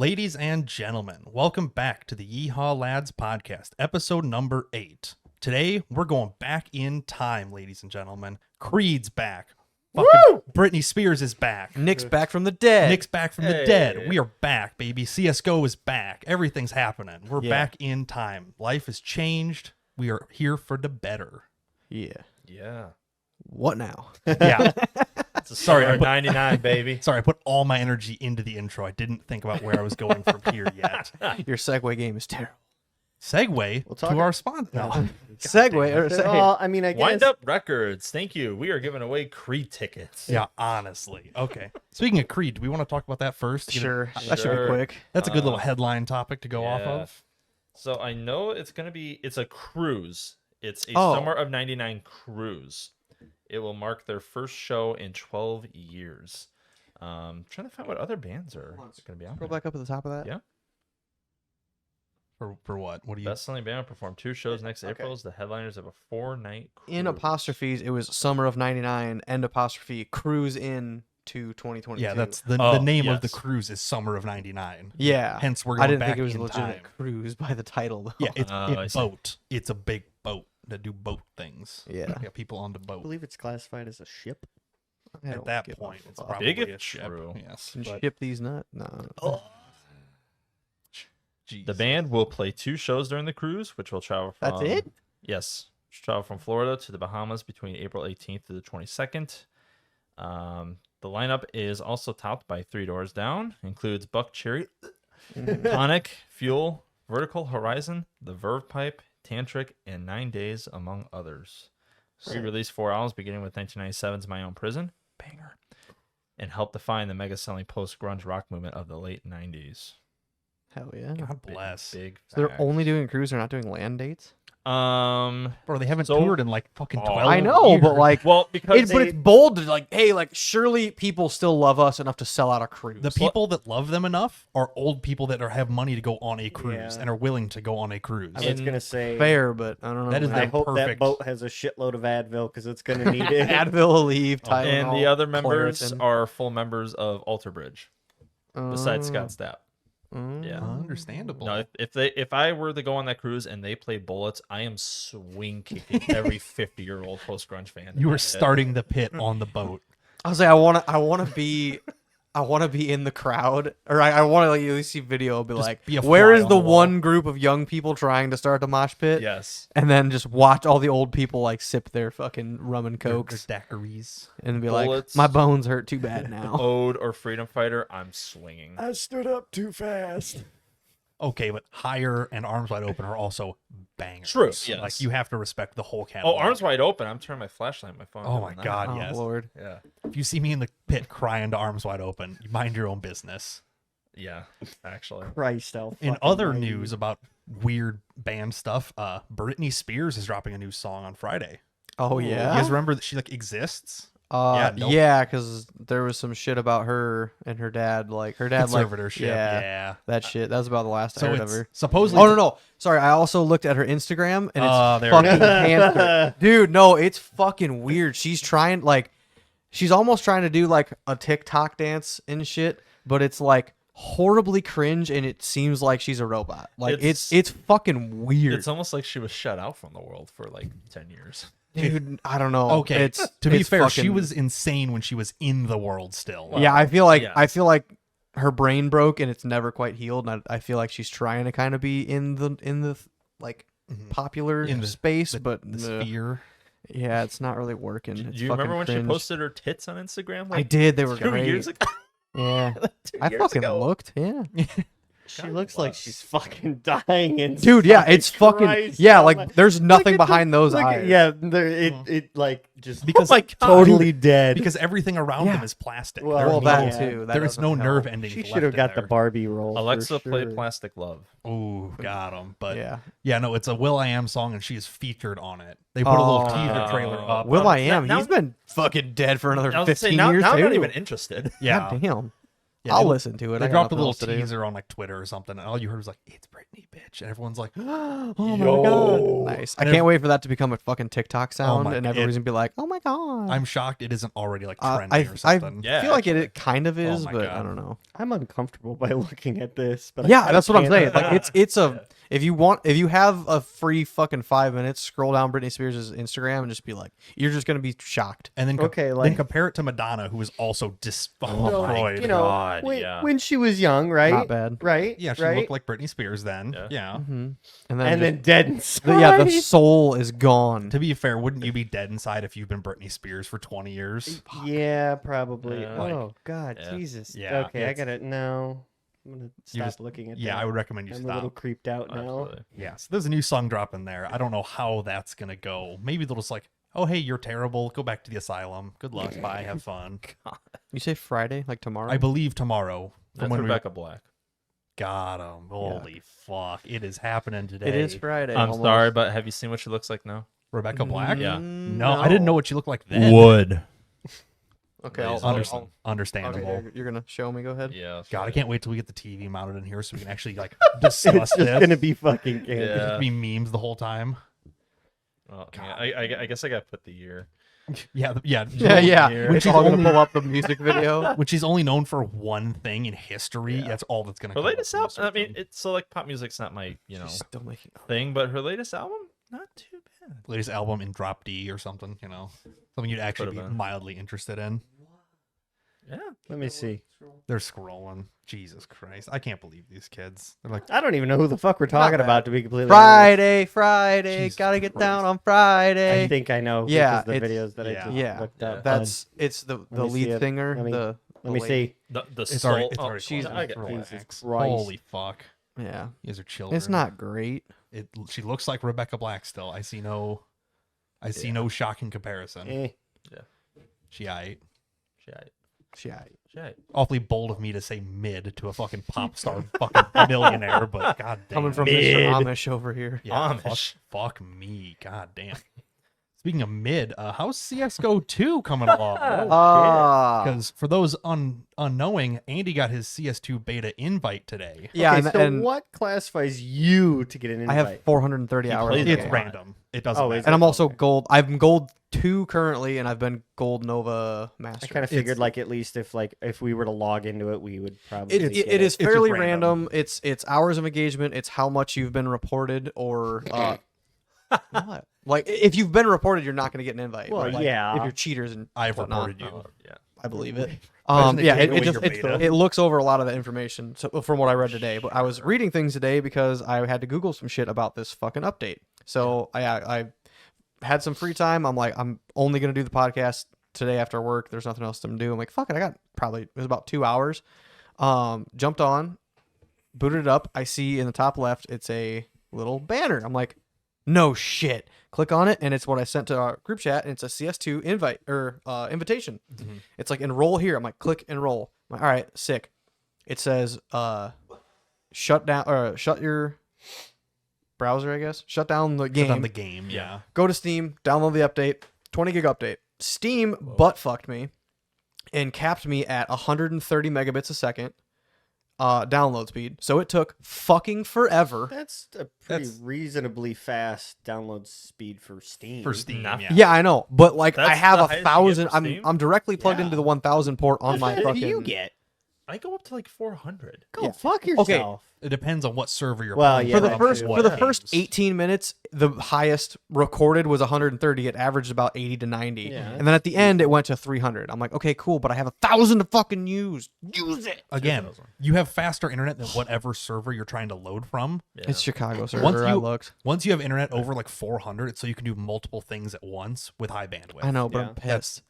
Ladies and gentlemen, welcome back to the Yeehaw Lads podcast, episode number 8. Today, we're going back in time, ladies and gentlemen. Creed's back. Fucking Britney Spears is back. Nick's back from the dead. Nick's back from the dead. We are back, baby. CSGO is back. Everything's happening. We're back in time. Life has changed. We are here for the better. Yeah. What now? Yeah. Sorry, I'm 99, baby. Sorry, I put all my energy into the intro. I didn't think about where I was going from here yet. Your segue game is terrible. Segue to our sponsor. No. Segue. I mean, I guess. Wind Up Records. Thank you. We are giving away Creed tickets. Yeah, honestly. Okay. Speaking of Creed, do we want to talk about that first? Sure. That should be quick. That's a good little headline topic to go off of. So I know it's a cruise. It's a Summer of 99 cruise. It will mark their first show in 12 years. Trying to find what other bands are going to be on. Scroll back up at the top of that. Yeah. For what? What do you? Best-selling band will perform 2 shows next April as the headliners of a 4-night cruise. In apostrophes, it was Summer of 99, end apostrophe, cruise in to 2022. Yeah, that's the name of the cruise is Summer of 99. Yeah. Hence, we're going I didn't back think it was in a legitimate time. cruise by the title, though. Yeah, it's I a see. boat. It's a big boat that do boat things. Yeah. Got people on the I boat. believe it's classified as a ship. I At don't that give a point, it's fuck. probably Big a if ship. true. Yes. Can But, ship these nuts? No. The band will play 2 shows during the cruise, which will travel from... That's it? Yes. Travel from Florida to the Bahamas between April 18th to the 22nd. The lineup is also topped by 3 Doors Down. Includes Buck Cherry, Tonic, Fuel, Vertical Horizon, The Verve Pipe, Tantric, and 9 Days, among others. Creed released 4 albums, beginning with 1997's My Own Prison, banger, and helped define the mega-selling post-grunge rock movement of the late 90s. Hell yeah. God bless. Big So they're facts. only doing cruise, they're not doing land dates? Bro, they haven't So- toured in like fucking 12 I know, years. but like, Well, because but it's bold to like, hey, like, surely people still love us enough to sell out a cruise. The people that love them enough are old people that have money to go on a cruise Yeah. and are willing to go on a cruise. I was gonna say. Fair, but I don't know. That is man. I the hope that perfect- boat has a shitload of Advil because it's gonna need it. Advil will leave. Tylenol, and the other members Claritin. are full members of Alter Bridge, besides Scott Stapp. Yeah. Understandable. No, if I were to go on that cruise and they played Bullets, I am swing kicking every 50-year-old post grunge fan. You were starting the pit on the boat. I was like, I want to be in the crowd, or I want to like, at least see video. Be Just like, be a where fly is on the the wall. one group of young people trying to start the mosh pit? Yes. And then just watch all the old people like sip their fucking rum and Their cokes, daiquiris. and be Bullets. like, my bones hurt too bad now. Ode or Freedom Fighter, I'm swinging. I stood up too fast. Okay, but Higher and Arms Wide Open are also bangers. True, yes. Like you have to respect the whole catalog. Oh, Arms Wide Open. I'm turning my flashlight on my phone. Oh doing my that. God, Oh yes. Lord. Yeah. If you see me in the pit crying to Arms Wide Open, you mind your own business. Yeah, actually. Christ, I'll In fucking other wait. news about weird band stuff, Britney Spears is dropping a new song on Friday. Oh You yeah. guys remember that she like exists? nope. Yeah, because there was some shit about her and her dad. Like her dad, like Conservatorship. yeah, Yeah. that shit. That was about the last I heard of it's her. supposedly. Oh no. Sorry, I also looked at her Instagram and Oh, it's there it fucking is. cancer. Dude, no, it's fucking weird. She's almost trying to do like a TikTok dance and shit, but it's like horribly cringe and it seems like she's a robot. Like it's fucking weird. It's almost like she was shut out from the world for like 10 years. Dude, I don't know. Okay, It's to be it's fair, she fucking- was insane when she was in the world still. Well, yeah, I feel like yes. her brain broke and it's never quite healed. And I feel like she's trying to kind of be in the like popular In the- space, but the sphere. yeah, it's not really working. Do It's you remember fucking when cringe. she posted her tits on Instagram? I did. They were 2 great. years ago. Yeah, 2 I years fucking ago. looked. Yeah, She God looks like bless. she's fucking dying. And dude. Yeah, it's fucking Christ, yeah. oh Like my- there's nothing Look at behind those look at- eyes. Yeah, it like just Because my God. totally dead. because everything around Yeah. them is plastic. Well, There's Well, no- that Yeah. too. That there is doesn't no help. nerve endings. she should have got the Barbie role. Alexa for played sure. Plastic Love. Ooh, got him. But Yeah. no, it's a Will.i.am song and she is featured on it. They put a little Oh. teaser trailer up. Will I am? now- He's been fucking dead for another I was 15 saying, now years I'm too. not even interested. Yeah. God damn. Yeah, I'll they- listen to it. They I got dropped a nothing little else to do. teaser on like Twitter or something, and all you heard was like, "It's Britney, bitch," and everyone's like, "Oh my Yo. god!" Nice. I And can't wait for that to become a fucking TikTok sound, my- and everybody's gonna be like, "Oh my god!" I'm shocked it isn't already like I trending or something. Yeah, feel like actually. it kind of is, my but God. I don't know. I'm uncomfortable by looking at this. But Yeah, I that's what I'm can't- saying. Like it's a if you have a free fucking 5 minutes, scroll down Britney Spears' Instagram and just be like, you're just gonna be shocked. And then Okay, then like- compare it to Madonna, who is also So, destroyed. you know, God, when, yeah. when she was young, right? Not bad. Right? Yeah, she right? looked like Britney Spears then. Yeah. Yeah. Mm-hmm. and And then then, dead just, inside. yeah, the soul is gone. To be fair, wouldn't you be dead inside if you've been Britney Spears for 20 years? Yeah, probably. Yeah. Oh God, Yeah. Jesus. Yeah, okay, I it's- gotta no. I'm gonna stop just- looking at Yeah, that. I would recommend you I'm a little stop. creeped out now. Absolutely. Yeah, so there's a new song drop in there. I don't know how that's gonna go. Maybe they'll just like, oh hey, you're terrible. Go back to the asylum. Good luck. Bye. Have fun. You say Friday, like tomorrow? I believe tomorrow. That's when Rebecca Black. got him. Holy fuck! It is happening today. It is Friday. I'm almost. sorry, but have you seen what she looks like now? Rebecca Black. Yeah. No, I didn't know what she looked like then. Wood. Okay, Nice. I'll- Understandable. okay, you're gonna show me. Go ahead. Yeah. that's God, I right. can't wait till we get the TV mounted in here so we can actually like discuss It's just this. gonna be fucking candy. Yeah. It'll just be memes the whole time. Well, yeah, I guess I got to put the year. Yeah, yeah, Yeah. Here. It's all gonna pull up the music video. Which he's only known for one thing in history. Yeah. That's all that's gonna. Her come up latest in the album. I search mean, term. it's so like pop music's not my She's still making. thing, but her latest album not too bad. latest album in Drop D or something. Something you'd actually be Could've been. mildly interested in. Yeah. Let me see. They're scrolling. Jesus Christ, I can't believe these kids. They're like, I don't even know who the fuck we're talking bad. about, to be completely honest. Friday, Jesus gotta get down Christ. on Friday. I think I know. Yeah, because the it's- videos that I yeah. just yeah, looked up. it's the me see lead it. singer. Let me- the Let me lady. see. The it's soul. already. It's oh, already. she's- closed. I get Relax. Jesus Christ. Holy fuck! Yeah, You guys are children. it's not great. She looks like Rebecca Black still. I see no shocking comparison. Eh. She aight. Yeah, Awfully bold of me to say mid to a fucking pop star fucking millionaire, but god damn. coming from Mid. Mr. Amish over here. yeah, Amish. fuck me. God damn. Speaking of mid, how's CSGO 2 coming along? Ah, Because for those unknowing, Andy got his CS2 beta invite today. yeah, Okay, and, so and what classifies you to get an I invite? have 430 He hours. plays in the it It's game. random. It doesn't Oh, is matter. And I'm also Okay. gold. I'm gold 2 currently, and I've been gold Nova Master. I kind of figured like at least if we were to log into it, we would probably. It get is just fairly random. random. It's hours of engagement. It's how much you've been reported, or what? Like if you've been reported, you're not going to get an invite. Well, Like, yeah. if you're cheaters and I've whatnot. reported you. Oh, yeah. I believe it. Imagine they Yeah, take it away just your it, beta. it looks over a lot of the information from what I read today. But I was reading things today because I had to Google some shit about this fucking update. So I had some free time. I'm like, I'm only gonna do the podcast today after work. There's nothing else to do. I'm like, fuck it. I got it was about 2 hours. Jumped on, booted it up. I see in the top left, it's a little banner. I'm like, no shit. Click on it, and it's what I sent to our group chat, and it's a CS2 invite or invitation. Mhm. It's like enroll here. I'm like, click enroll. I'm like, all right, sick. It says shut down or shut your browser, I guess. Shut down the game. Shut down the game, yeah. Go to Steam, download the update, 20 gig update. Steam butt fucked me and capped me at 130 megabits a second download speed. So it took fucking forever. That's a pretty That's- reasonably fast download speed for Steam. For Steam, Not- yeah. Yeah, I know, but like I That's have the a highest you get 1,000. for I'm Steam? I'm directly plugged Yeah. into the 1,000 port on my What do fucking. you get? I go up to like 400. Go Yeah. fuck Okay. yourself. It depends on what server you're Well, playing yeah, For the that first too. what for the first games. 18 minutes, the highest recorded was 130. It averaged about 80 to 90, Yeah. and then at the end it went to 300. I'm like, okay, cool, but I have 1,000 to fucking use. Use it. Again, 2000. you have faster internet than whatever server you're trying to load from. Yeah. It's Chicago server. Once I you- looked. Once you have internet over like 400, it's so you can do multiple things at once with high bandwidth. I know, but Yeah. I'm pissed.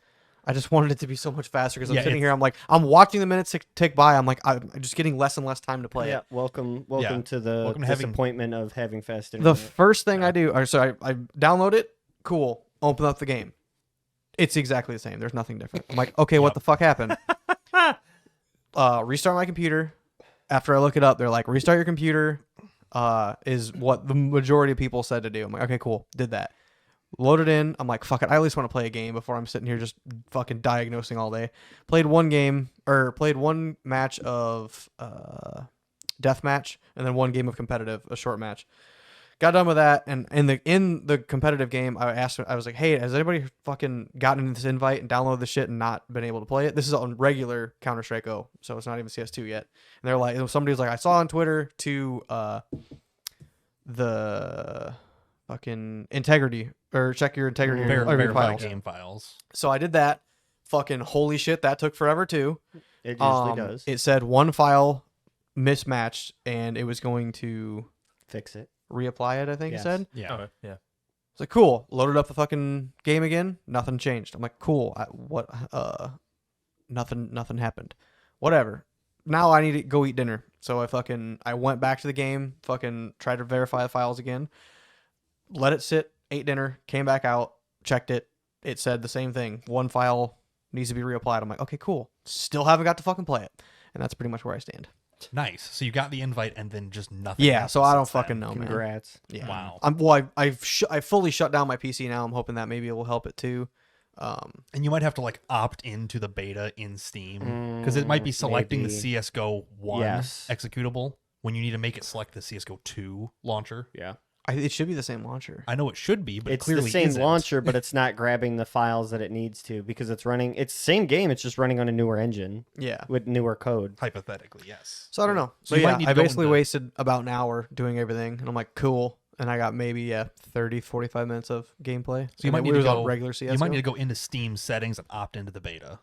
I just wanted it to be so much faster because I'm Yeah, sitting it's- here. I'm like, I'm watching the minutes tick by. I'm like, I'm just getting less and less time to play Yeah, it. welcome Yeah. to the Welcome to having- disappointment of having fast The internet. first thing I do, so I download it. Cool. Open up the game. It's exactly the same. There's nothing different. I'm like, okay, what Yep. the fuck happened? Restart my computer. After I look it up, they're like, restart your computer is what the majority of people said to do. I'm like, okay, cool. Did that. Loaded in. I'm like, fuck it. I at least want to play a game before I'm sitting here just fucking diagnosing all day. Played one match of death match, and then one game of competitive, a short match. Got done with that, and in the competitive game, I was like, hey, has anybody fucking gotten into this invite and downloaded the shit and not been able to play it? This is on regular Counter-Strike Go, so it's not even CS2 yet. And they're like, somebody was like, I saw on Twitter to the fucking integrity, or check your integrity of your Verify files. game files. So I did that. Fucking holy shit, that took forever too. It usually does. It said one file mismatched, and it was going to Fix it. reapply it, I think it Yes. said. Yeah. Okay, yeah. It's like, cool. Loaded up the fucking game again. Nothing changed. I'm like, cool. Nothing happened. Whatever. Now I need to go eat dinner. So I went back to the game, fucking tried to verify the files again, let it sit, ate dinner, came back out, checked it. It said the same thing. One file needs to be reapplied. I'm like, okay, cool. Still haven't got to fucking play it. And that's pretty much where I stand. Nice. So you got the invite and then just nothing. Yeah, happened so I don't since then. fucking know, man. Congrats. Yeah. Wow. I fully shut down my PC now. I'm hoping that maybe it will help it too. And you might have to like opt into the beta in Steam because it might be selecting maybe. the CS:GO 1 Yes. executable when you need to make it select the CS:GO 2 launcher. Yeah. It should be the same launcher. I know it should be, but It's it clearly the same isn't. launcher, but it's not grabbing the files that it needs to because it's running. It's the same game. It's just running on a newer engine Yeah. with newer code. Hypothetically, yes. So I don't know. So So you might yeah, need to I go basically into- wasted about an hour doing everything, and I'm like, cool. And I got maybe 30, 45 minutes of gameplay. So you might And need it to was on go regular CS. You might need to go into Steam settings and opt into the beta.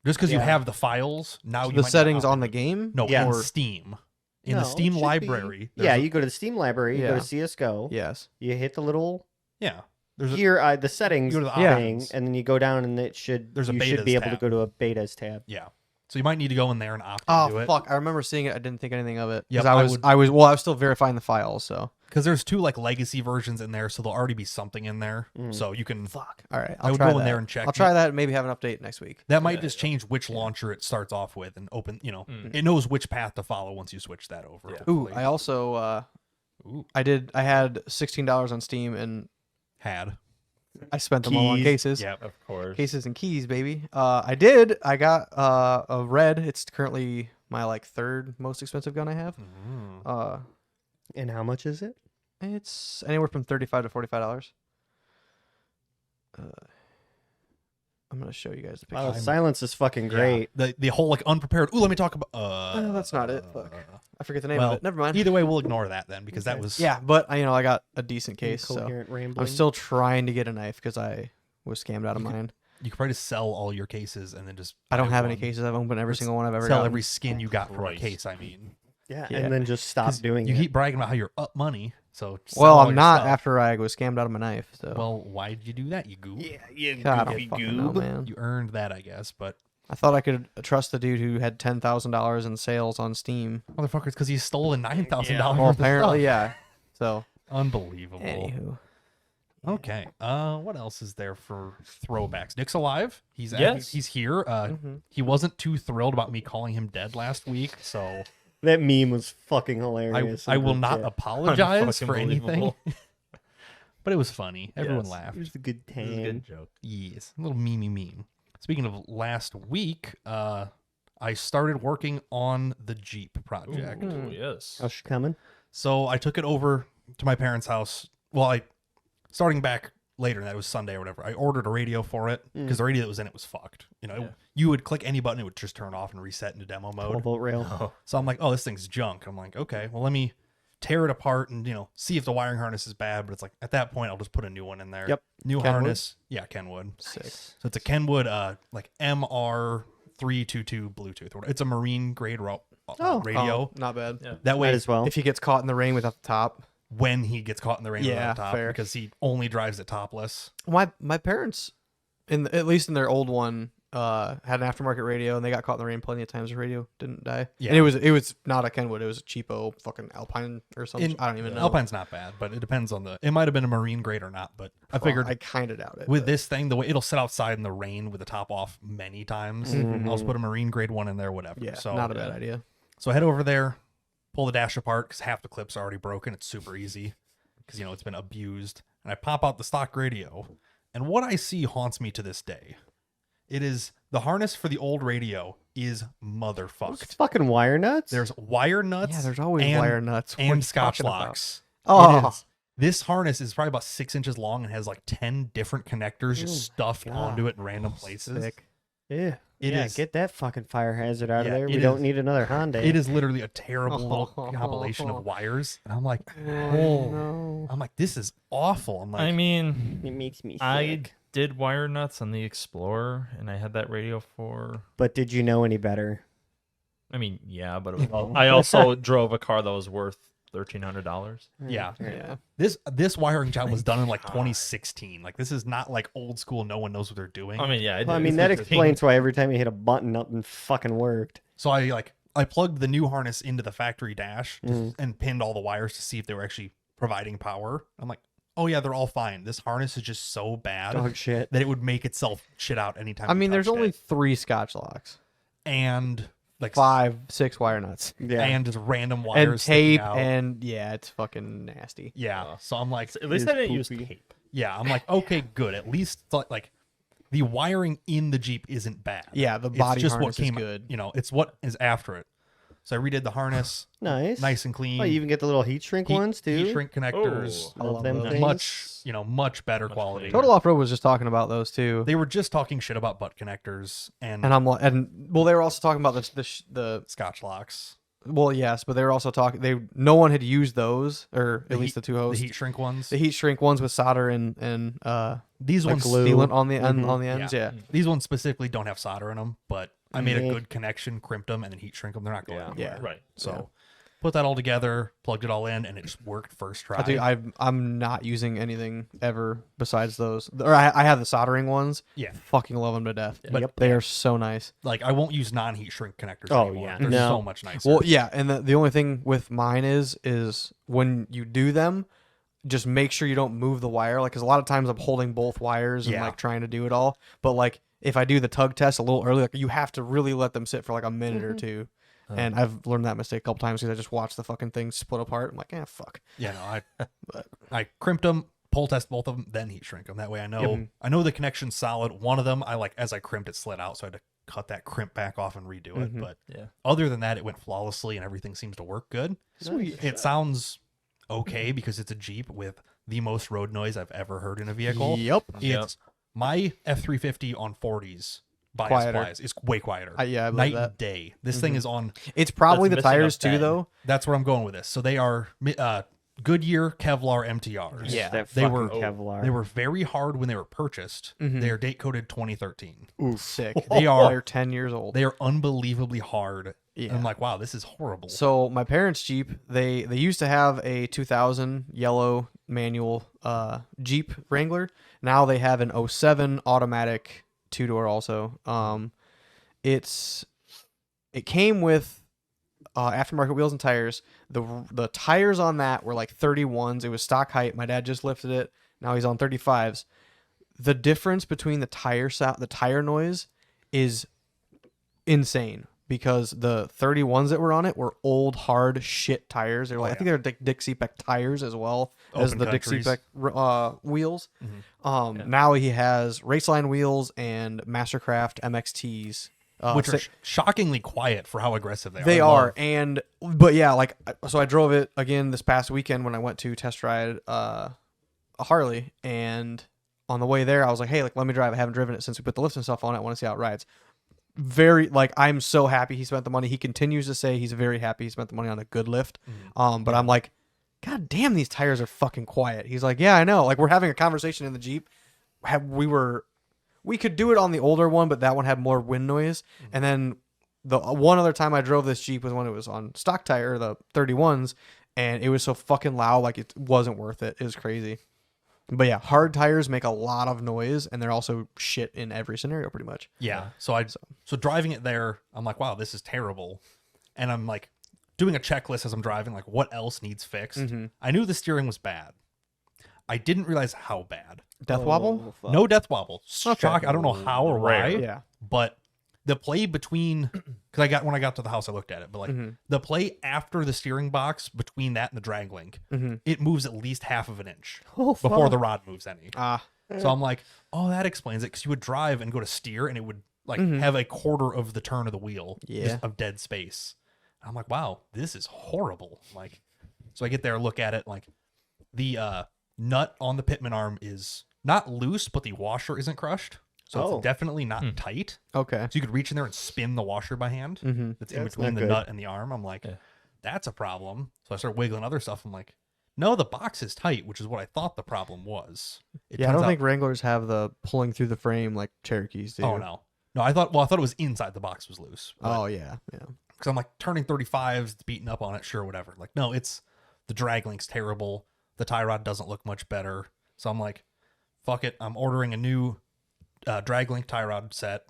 Just because you Yeah. have the files now, you the might not settings opt on the into- game. No, Yeah. in Or- Steam. In No, the it Steam should library. Yeah, there's a- you go to the Steam library, you go Yeah. to CS:GO, Yes. you hit the little yeah. There's a, here the settings you go to the Yeah. thing, options. and then you go down, and it should There's a you should betas be able tab. to go to a betas tab. Yeah. So you might need to go in there and opt into Oh it. fuck! I remember seeing it. I didn't think anything of it Yep, because I I would- was still verifying the files. So Because there's two like legacy versions in there, so there'll already be something in there. So you can. fuck. All right, I I'll would try go in that. there and check. I'll try that. And maybe have an update next week. That might just change which launcher it starts off with and open. You know, it knows which path to follow once you switch that over. Yeah. Ooh, hopefully. I also Ooh. I had $16 on Steam, and had. I spent them all on Keys. cases. Yep. Of course. Cases and keys, baby. I got a red. It's currently my like third most expensive gun I have. And how much is it? It's anywhere from $35 to $45. I'm gonna show you guys the picture. Wow, silence is fucking Yeah. great. The whole like unprepared. Ooh, let me talk about. Oh, that's not it. Fuck. I forget the name well, of it. Never mind. Either way, we'll ignore that then because that Okay. was. Yeah, but I got a decent case, so Incoherent rambling. I'm still trying to get a knife because I was scammed out of mine. You could probably just sell all your cases and then just. I don't buy have any one. cases. I've opened every single one I've ever Sell gotten. every skin you got from a Christ. case. I mean, yeah, Yeah. and then just stop 'Cause doing you it. keep bragging about how you're up money. So sell Well, all I'm your not stuff. after I was scammed out of my knife. So Well, why did you do that? You goob. you God, I don't fucking know, man. You earned that, I guess. But I thought I could trust the dude who had $10,000 in sales on Steam. motherfuckers, because he stole $9,000. Well, apparently, yeah. So, Unbelievable. anywho, Okay. What else is there for throwbacks? Nick's alive. He's Yes. he's here. He wasn't too thrilled about me calling him dead last week, so That meme was fucking hilarious. I will not apologize for Unfucking-believable. anything. But it was funny. Everyone Yes. laughed. It was a good This is a time. good joke. Yes, a little meme. Speaking of last week, I started working on the Jeep project. Ooh, yes. How's she coming? So I took it over to my parents' house. Well, starting back later, that was Sunday or whatever. I ordered a radio for it because the radio that was in it was fucked. You know, Yeah. you would click any button, it would just turn off and reset into demo mode. 12-volt rail. Oh, So I'm like, oh, this thing's junk. I'm like, okay, well, let me tear it apart and see if the wiring harness is bad. But it's like at that point, I'll just put a new one in there. Yep. New Kenwood? harness. Yeah, Kenwood. sick. So it's a Kenwood, like MR322 Bluetooth. It's a marine grade radio. Oh, not bad. yeah. That way, Might as well. If he gets caught in the rain without the top. when he gets caught in the rain Yeah, on top, fair. because he only drives it topless. My parents, at least in their old one, had an aftermarket radio, and they got caught in the rain plenty of times. The radio didn't die. Yeah. And it was not a Kenwood. It was a cheapo fucking Alpine or something. I don't even know. Alpine's not bad, but it depends on it might have been a marine grade or not, but I figured I kind of doubt it. with but- this thing, the way it'll sit outside in the rain with the top off many times. I'll just put a marine grade one in there, whatever. yeah, So not a bad idea. So I head over there, pull the dash apart because half the clips are already broken. It's super easy because it's been abused. and I pop out the stock radio, and what I see haunts me to this day. It is the harness for the old radio is motherfucked. Fucking wire nuts. There's wire nuts. Yeah, there's always and- wire nuts. What are you and scotch talking about? locks. Oh. It is. This harness is probably about 6 inches long and has like 10 different connectors just stuffed God. onto it in random places. Sick. Yeah. It yeah, is- get that fucking fire hazard out Yeah, of there. We it don't is- need another Hyundai. It is literally a terrible little compilation of wires. And I'm like, oh, No. I'm like, this is awful. I'm like, I mean, It makes me sick. I did wire nuts on the Explorer, and I had that radio for. But did you know any better? I mean, yeah, but it was, I also drove a car that was worth $1,300. yeah. Yeah. This wiring job was done in like 2016. Like this is not like old school. No one knows what they're doing. I mean, yeah, Well, I mean, that explains why every time you hit a button, nothing fucking worked. So I plugged the new harness into the factory dash Mhm. and pinned all the wires to see if they were actually providing power. I'm like, oh yeah, they're all fine. This harness is just so bad Dog shit. that it would make itself shit out anytime. I you mean, there's touched only it. 3 scotch locks, and like 5, 6 wire nuts, Yeah. and just random wires and sticking tape, out. and yeah, it's fucking nasty. yeah. So I'm like, At least It I is didn't use poopy. tape. yeah, I'm like, okay, good. At least like the wiring in the Jeep isn't bad. Yeah, the It's body just what harness is came, good. You know, it's what is after it. So I redid the harness, Nice. nice and clean. Oh, you even get the little heat shrink ones too. Heat shrink connectors. I love them those. things. much better Much quality. cleaner. Total Off Road was just talking about those too, They were just talking shit about butt connectors and and I'm like, well, they were also talking about the scotch locks. well, yes, but they were also talking. No one had used those, or at least the two The hosts. heat shrink ones. The heat shrink ones with solder and These like ones glue. sealant on the end Mhm. on the ends. Yeah. These ones specifically don't have solder in them, but I made a Mhm. good connection, crimped them, and then heat shrink them. They're not going anywhere. Yeah. Right. So put that all together, plugged it all in, and it just worked first try. I'm not using anything ever besides those. Or I have the soldering ones. Yeah. Fucking love them to death. But Yep. they are so nice. Like I won't use non-heat shrink connectors Oh, anymore. yeah. They're No. so much nicer. Well, yeah, and the only thing with mine is when you do them, just make sure you don't move the wire. Like, because a lot of times I'm holding both wires and Yeah. like trying to do it all. But like, if I do the tug test a little early, like you have to really let them sit for like a minute or two. And I've learned that mistake a couple times because I just watched the fucking thing split apart. I'm like, fuck. Yeah, no, I crimped them, pull test both of them, then heat shrink them. That way I know the connection's solid. One of them, as I crimped it, slid out, so I had to cut that crimp back off and redo it. Mhm. But Yeah. other than that, it went flawlessly and everything seems to work good. Sweet. It sounds okay because it's a Jeep with the most road noise I've ever heard in a vehicle. Yep. It's my F350 on 40s bias Quieter. wise is way quieter. Yeah, I believe Night that. and day. This thing is on. It's probably That's the missing a tires too, bed. though. That's where I'm going with this. So they are Goodyear Kevlar MTRs. Yeah. That They fucking were- Kevlar. They were very hard when they were purchased. Mhm. They are date coded 2013. Sick. They are- They're 10 years old. They are unbelievably hard. Yeah. And I'm like, wow, this is horrible. So my parents' Jeep, they used to have a 2000 yellow manual Jeep Wrangler. Now they have an 07 automatic 2-door also. It came with aftermarket wheels and tires. The tires on that were like 31s. It was stock height. My dad just lifted it. Now he's on 35s. The difference between the tire noise is insane because the 31s that were on it were old hard shit tires. They're like I think they're Dixie Peck tires as well as Open the countries. Dixie Peck wheels. Mhm. Now he has Raceline wheels and Mastercraft MXTs. Which are shockingly quiet for how aggressive they are. They I are, love- but yeah, like so I drove it again this past weekend when I went to test ride a Harley, and on the way there I was like, hey, like let me drive. I haven't driven it since we put the lifts and stuff on it. I want to see how it rides. Very like I'm so happy he spent the money. He continues to say he's very happy he spent the money on a good lift. But I'm like, God damn, these tires are fucking quiet. He's like, yeah, I know. Like we're having a conversation in the Jeep. We could do it on the older one, but that one had more wind noise. And then the one other time I drove this Jeep was when it was on stock tire, the 31s, and it was so fucking loud, like it wasn't worth it. It was crazy. But yeah, hard tires make a lot of noise, and they're also shit in every scenario, pretty much. Yeah. So driving it there, I'm like, wow, this is terrible. And I'm like doing a checklist as I'm driving, like what else needs fixed. I knew the steering was bad. I didn't realize how bad. Death wobble? No death wobble. Shock. I don't know how or why, Rare. Yeah. but the play between, because when I got to the house, I looked at it, but like the play after the steering box between that and the drag link, it moves at least half of an inch before the rod moves any. So I'm like, oh, that explains it, because you would drive and go to steer, and it would like have a quarter of the turn of the wheel just of dead space. I'm like, wow, this is horrible. Like, so I get there, look at it, like the nut on the pitman arm is not loose, but the washer isn't crushed. So it's definitely not tight. Okay. So you could reach in there and spin the washer by hand. That's in between the nut and the arm. I'm like, that's a problem. So I start wiggling other stuff. I'm like, no, the box is tight, which is what I thought the problem was. I don't think Wranglers have the pulling through the frame like Cherokees do. Oh, no. No, I thought it was inside the box was loose. Oh, yeah. Because I'm like, turning 35s, beating up on it, sure, whatever. Like, no, it's the drag link's terrible. The tie rod doesn't look much better. So I'm like, fuck it. I'm ordering a new drag link tie rod set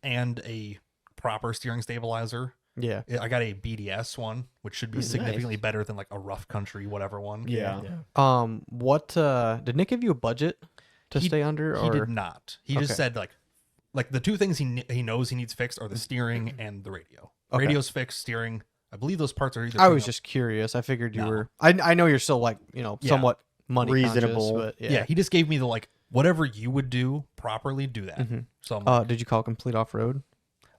and a proper steering stabilizer. Yeah. I got a BDS one, which should be significantly better than like a rough country whatever one. Yeah. What did Nick give you a budget to stay under? He or? did not. He just said like the two things he knows he needs fixed are the steering and the radio. Okay. Radio's fixed, steering. I believe those parts are either. I was just curious. I figured you were. I know you're still like somewhat money reasonable. conscious, but yeah. He just gave me the like whatever you would do properly, do that. So I'm like, did you call Complete Off Road?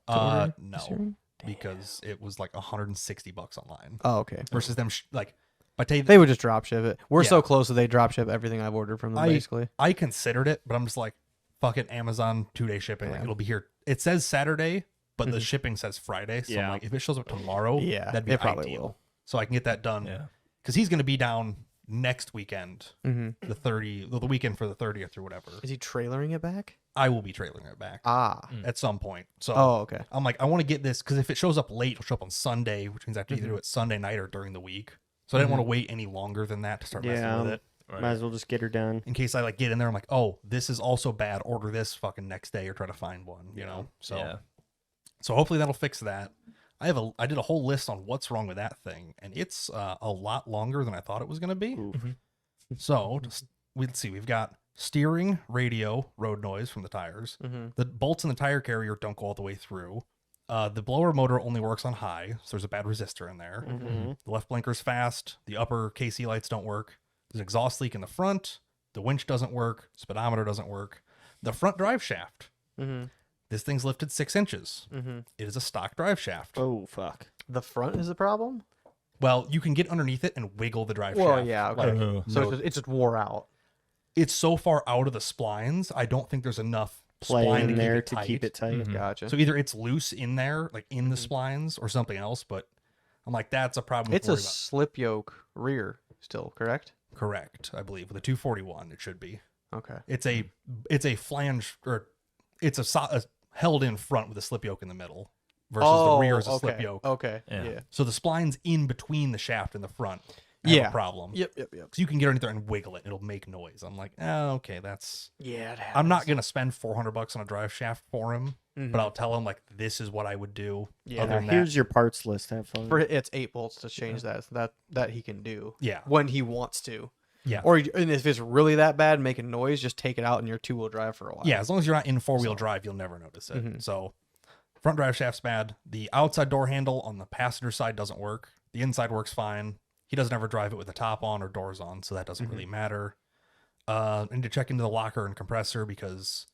No, because it was like $160 online. Oh, okay. Versus them like, I tell you, They would just drop ship it. We're Yeah. so close that they drop ship everything I've ordered from them. Basically, I considered it, but I'm just like, fuck it, Amazon 2-day shipping. Like it'll be here. It says Saturday, but the shipping says Friday. So I'm like, if it shows up tomorrow, that'd be it probably ideal. will. So I can get that done. Yeah. Because he's going to be down next weekend, the weekend for the 30th or whatever. Is he trailering it back? I will be trailering it back at some point. So okay. I'm like, I want to get this because if it shows up late, it'll show up on Sunday, which means I have to either do it Sunday night or during the week. So I didn't want to wait any longer than that to start messing with it. Might as well just get her done. In case I like get in there, I'm like, oh, this is also bad. Order this fucking next day or try to find one, you know? So hopefully that'll fix that. I did a whole list on what's wrong with that thing, and it's a lot longer than I thought it was going to be. So let's see. We've got steering, radio, road noise from the tires. The bolts in the tire carrier don't go all the way through. The blower motor only works on high, so there's a bad resistor in there. The left blinker's fast. The upper KC lights don't work. There's an exhaust leak in the front. The winch doesn't work. Speedometer doesn't work. The front drive shaft. This thing's lifted 6 inches. It is a stock drive shaft. Oh, fuck. The front is the problem? Well, you can get underneath it and wiggle the drive Well, shaft. yeah, okay. Like, So it's just wore out. it's so far out of the splines, I don't think there's enough Play spline in there to tight. keep it tight. Gotcha. So either it's loose in there, like in the splines, or something else, but I'm like, that's a problem. It's to a worry about. slip yoke rear still, correct? Correct, I believe. With a 241, it should be. Okay. It's a flange, or it's a held in front with a slip yoke in the middle, versus the rear is a slip yoke. Okay. Yeah. So the splines in between the shaft and the front have a problem. Yep. Because you can get underneath there and wiggle it; it'll make noise. I'm like, oh, okay, that's. Yeah, it I'm not gonna spend $400 on a drive shaft for him, but I'll tell him like this is what I would do. Yeah. Other than Here's that, your parts list. Have fun. It's 8 bolts to change that he can do. Yeah. When he wants to. Yeah. Or and if it's really that bad, making noise, just take it out in your 2-wheel drive for a while. Yeah, as long as you're not in 4-wheel drive, you'll never notice it. So, front drive shaft's bad. The outside door handle on the passenger side doesn't work. The inside works fine. He doesn't ever drive it with the top on or doors on, so that doesn't really matter. I need to check into the locker and compressor because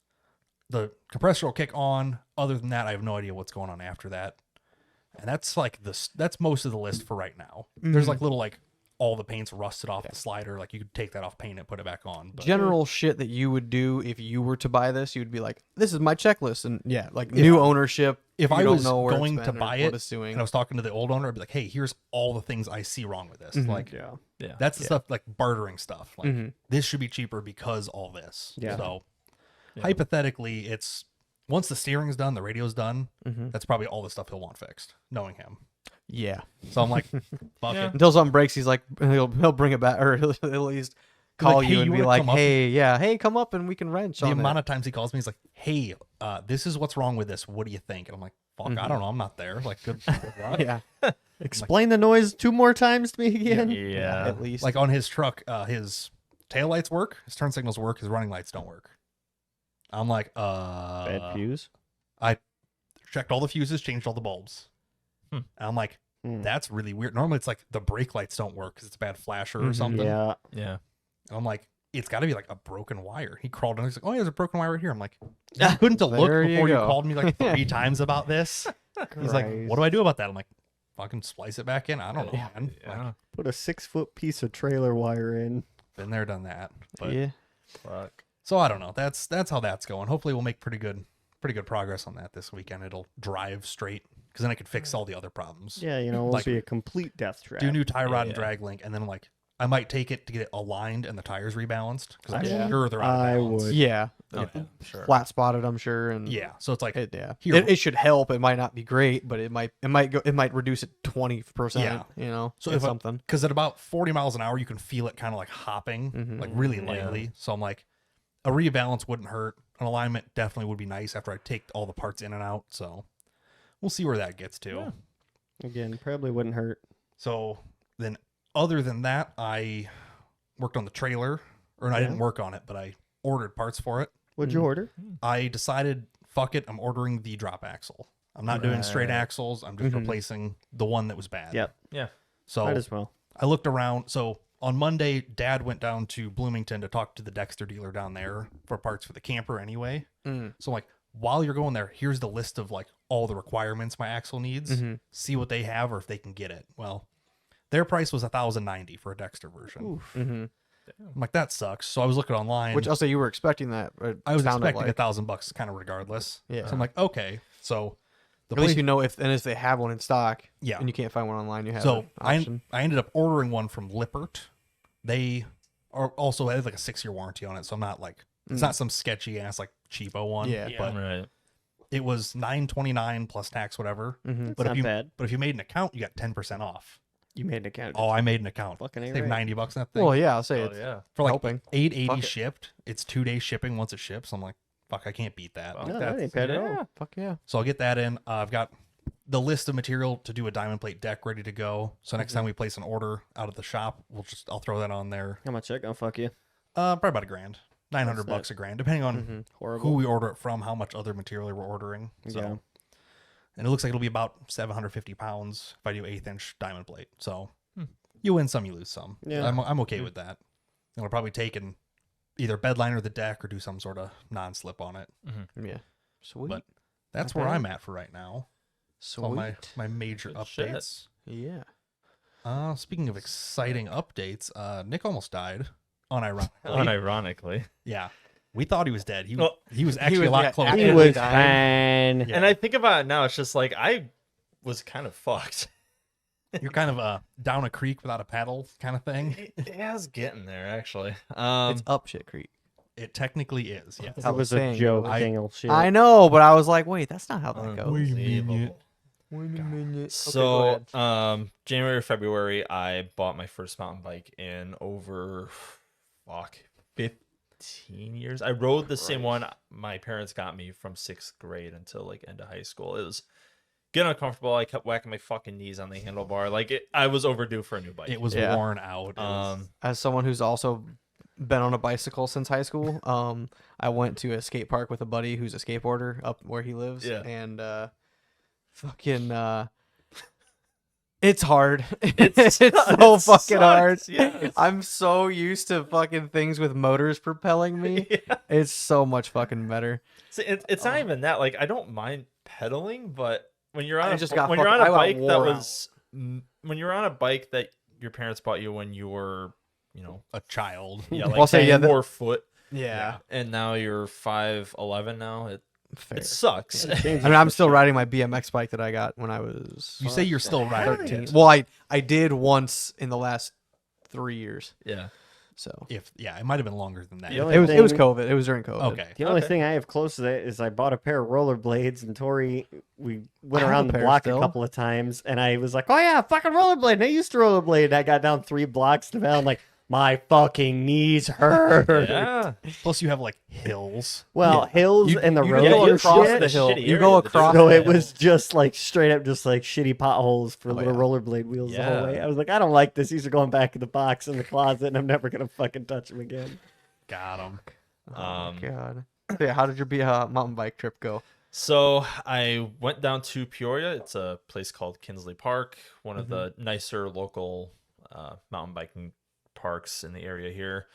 the compressor will kick on. Other than that, I have no idea what's going on after that. And that's like that's most of the list for right now. There's like little like all the paint's rusted off the slider. Like you could take that off, paint it, put it back on. But General shit that you would do if you were to buy this, you'd be like, "This is my checklist," and like new ownership. if you I don't was know where it's going been to or buy what it, it's doing. and I was talking to the old owner, I'd be like, "Hey, here's all the things I see wrong with this." Like, that's the stuff like bartering stuff. Like this should be cheaper because all this. Yeah. So hypothetically, it's once the steering's done, the radio's done. That's probably all the stuff he'll want fixed, knowing him. Yeah. So I'm like, fuck it. Until something breaks, he's like, he'll bring it back, or he'll at least call like, you "Hey, and you be wanna like, come up?" hey, come up and we can wrench The on amount it. of times he calls me, he's like, "Hey, this is what's wrong with this. What do you think?" And I'm like, "Fuck, I don't know. I'm not there." Like, good luck. Yeah. Explain the noise 2 more times to me again. Yeah. At least. Like on his truck, his taillights work, his turn signals work, his running lights don't work. I'm like, Bad fuse. checked all the fuses, changed all the bulbs. And I'm like, that's really weird. Normally it's like the brake lights don't work because it's a bad flasher or something. Yeah. Yeah. And I'm like, it's got to be like a broken wire. He crawled in. He's like, oh, yeah, there's a broken wire right here. I'm like, you couldn't to look There you before you go. called me like 3 times about this. He's like, Christ. what do I do about that? I'm like, fucking splice it back in. I don't know, man. Yeah. Like, Put a 6-foot piece of trailer wire in. been there, done that. But Yeah. Fuck. so I don't know. That's how that's going. Hopefully we'll make pretty good progress on that this weekend. It'll drive straight because then I could fix all the other problems. Yeah, it won't Like, be a complete death trap. Do new tie rod and Yeah. drag link, and then like I might take it to get it aligned and the tires rebalanced because I'm Yeah. sure they're out of I balance. would. Yeah. Oh, yeah, sure. Flat spotted, I'm sure. And Yeah, so it's like it Here. it should help. It might not be great, but it might reduce it 20%. Yeah. You know, So it's if I- something. because at about 40 miles an hour, you can feel it kind of like hopping, like really lightly. So I'm like, a rebalance wouldn't hurt. An alignment definitely would be nice after I take all the parts in and out. So we'll see where that gets to. Yeah. Again, probably wouldn't hurt. So then, other than that, I worked on the trailer, or I didn't work on it, but I ordered parts for it. What'd you order? I decided, fuck it, I'm ordering the drop axle. I'm not doing straight Right. axles. I'm just replacing the one that was bad. Yep. Yeah. So Might as well. I looked around. So on Monday, Dad went down to Bloomington to talk to the Dexter dealer down there for parts for the camper anyway. So I'm like, while you're going there, here's the list of like all the requirements my axle needs. See what they have or if they can get it. Well, their price was $1,090 for a Dexter version. I'm like, that sucks. So I was looking online. Which I'll say you were expecting that. It I was sounded expecting like. $1,000 kind of regardless. Yeah. So I'm like, okay. So the At least place, you know if they have one in stock. Yeah. And you can't find one online. You have so an option. I ended up ordering one from Lippert. They are also had like a 6-year warranty on it. So I'm not like, it's not some sketchy ass like cheapo one. Yeah. But Right. it was $929 plus tax, whatever. It's But not if you bad. but if you made an account, you got 10% off. You made an account. Oh, I made an account. Fucking A Saved right. $90 on that thing. Well, yeah, I'll say Oh, it's yeah. For like helping. $880 Fuck it. shipped. It's 2-day shipping once it ships. I'm like, fuck, I can't beat that. Like, No, that's- that ain't bad at all. Yeah. Fuck yeah. So I'll get that in. I've got the list of material to do a diamond plate deck ready to go. So next time we place an order out of the shop, I'll throw that on there. How much that gonna fuck you? Probably about $1,000, $900 That's a grand, depending on Horrible. who we order it from, how much other material we're ordering. So, Yeah. and it looks like it'll be about 750 pounds if I do 1/8-inch diamond plate. So you win some, you lose some. Yeah. I'm okay with that. And I'll probably take and either bedliner the deck or do some sort of non-slip on it. Yeah. Sweet. But that's Not where bad. I'm at for right now. Sweet. All my major Good shit. updates. Yeah. Speaking of exciting updates, Nick almost died. Unironically. Unironically. Yeah. We thought he was dead. He Well, was actually was, a lot yeah, closer. He Yeah, was he died. fine. Yeah. And I think about it now, it's just like I was kind of fucked. You're kind of down a creek without a paddle kind of thing. I was getting there actually. It's up shit creek. It technically is. Yes. how That was the a saying joke. goes. Daniel shit. I know, but I was like, wait, that's not how that goes. Unbelievable. Wait a minute. So, January or February, I bought my first mountain bike in over 15 years. I rode the same one my parents got me from 6th grade until like end of high school. It was getting uncomfortable. I kept whacking my fucking knees on the handlebar. I was overdue for a new bike. It was Yeah. worn out. It was- As someone who's also been on a bicycle since high school, I went to a skate park with a buddy who's a skateboarder up where he lives. Yeah. And it's hard. It's so it fucking hard. sucks, yes. I'm so used to fucking things with motors propelling me. Yeah. It's so much fucking better. See, it's not even that. Like, I don't mind pedaling, but when you're on I a, just got when you're on fucking- a I got bike that wore out. was when you're on a bike that your parents bought you when you were, a child. yeah, like I'll say, yeah, 4 foot, Yeah. and now you're 5'11" now. Fair. It sucks. I mean, I'm still riding my BMX bike that I got when I was You say you're still riding 13. it. Well, I did once in the last 3 years. Yeah. So It might have been longer than that. The only it was thing- COVID. It was during COVID. Okay. The only Okay. thing I have close to that is I bought a pair of rollerblades, and Tori, we went I have around a the pair block still. a couple of times, and I was like, "Oh yeah, fucking rollerblade!" And I used to rollerblade. And I got down 3 blocks to I'm like, my fucking knees hurt. Yeah. Plus, you have like hills. Well, hills You- and the you road go and across shit. the hill. shitty You go area to do across that. So the it hill. was just like straight up, just like shitty potholes for little yeah. rollerblade wheels the whole Yeah. way. I was like, I don't like this. These are going back in the box in the closet, and I'm never gonna fucking touch them again. Got them. Oh, God. Yeah, how did your mountain bike trip go? So I went down to Peoria. It's a place called Kinsley Park, one of the nicer local mountain biking parks in the area here.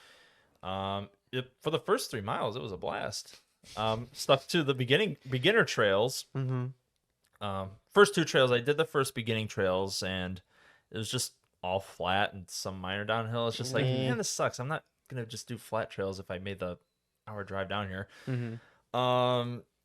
For the first 3 miles, it was a blast. Stuck to the beginner trails. First 2 trails, I did the first beginning trails, and it was just all flat and some minor downhill. It's just like, man, this sucks. I'm not gonna just do flat trails if I made the hour drive down here.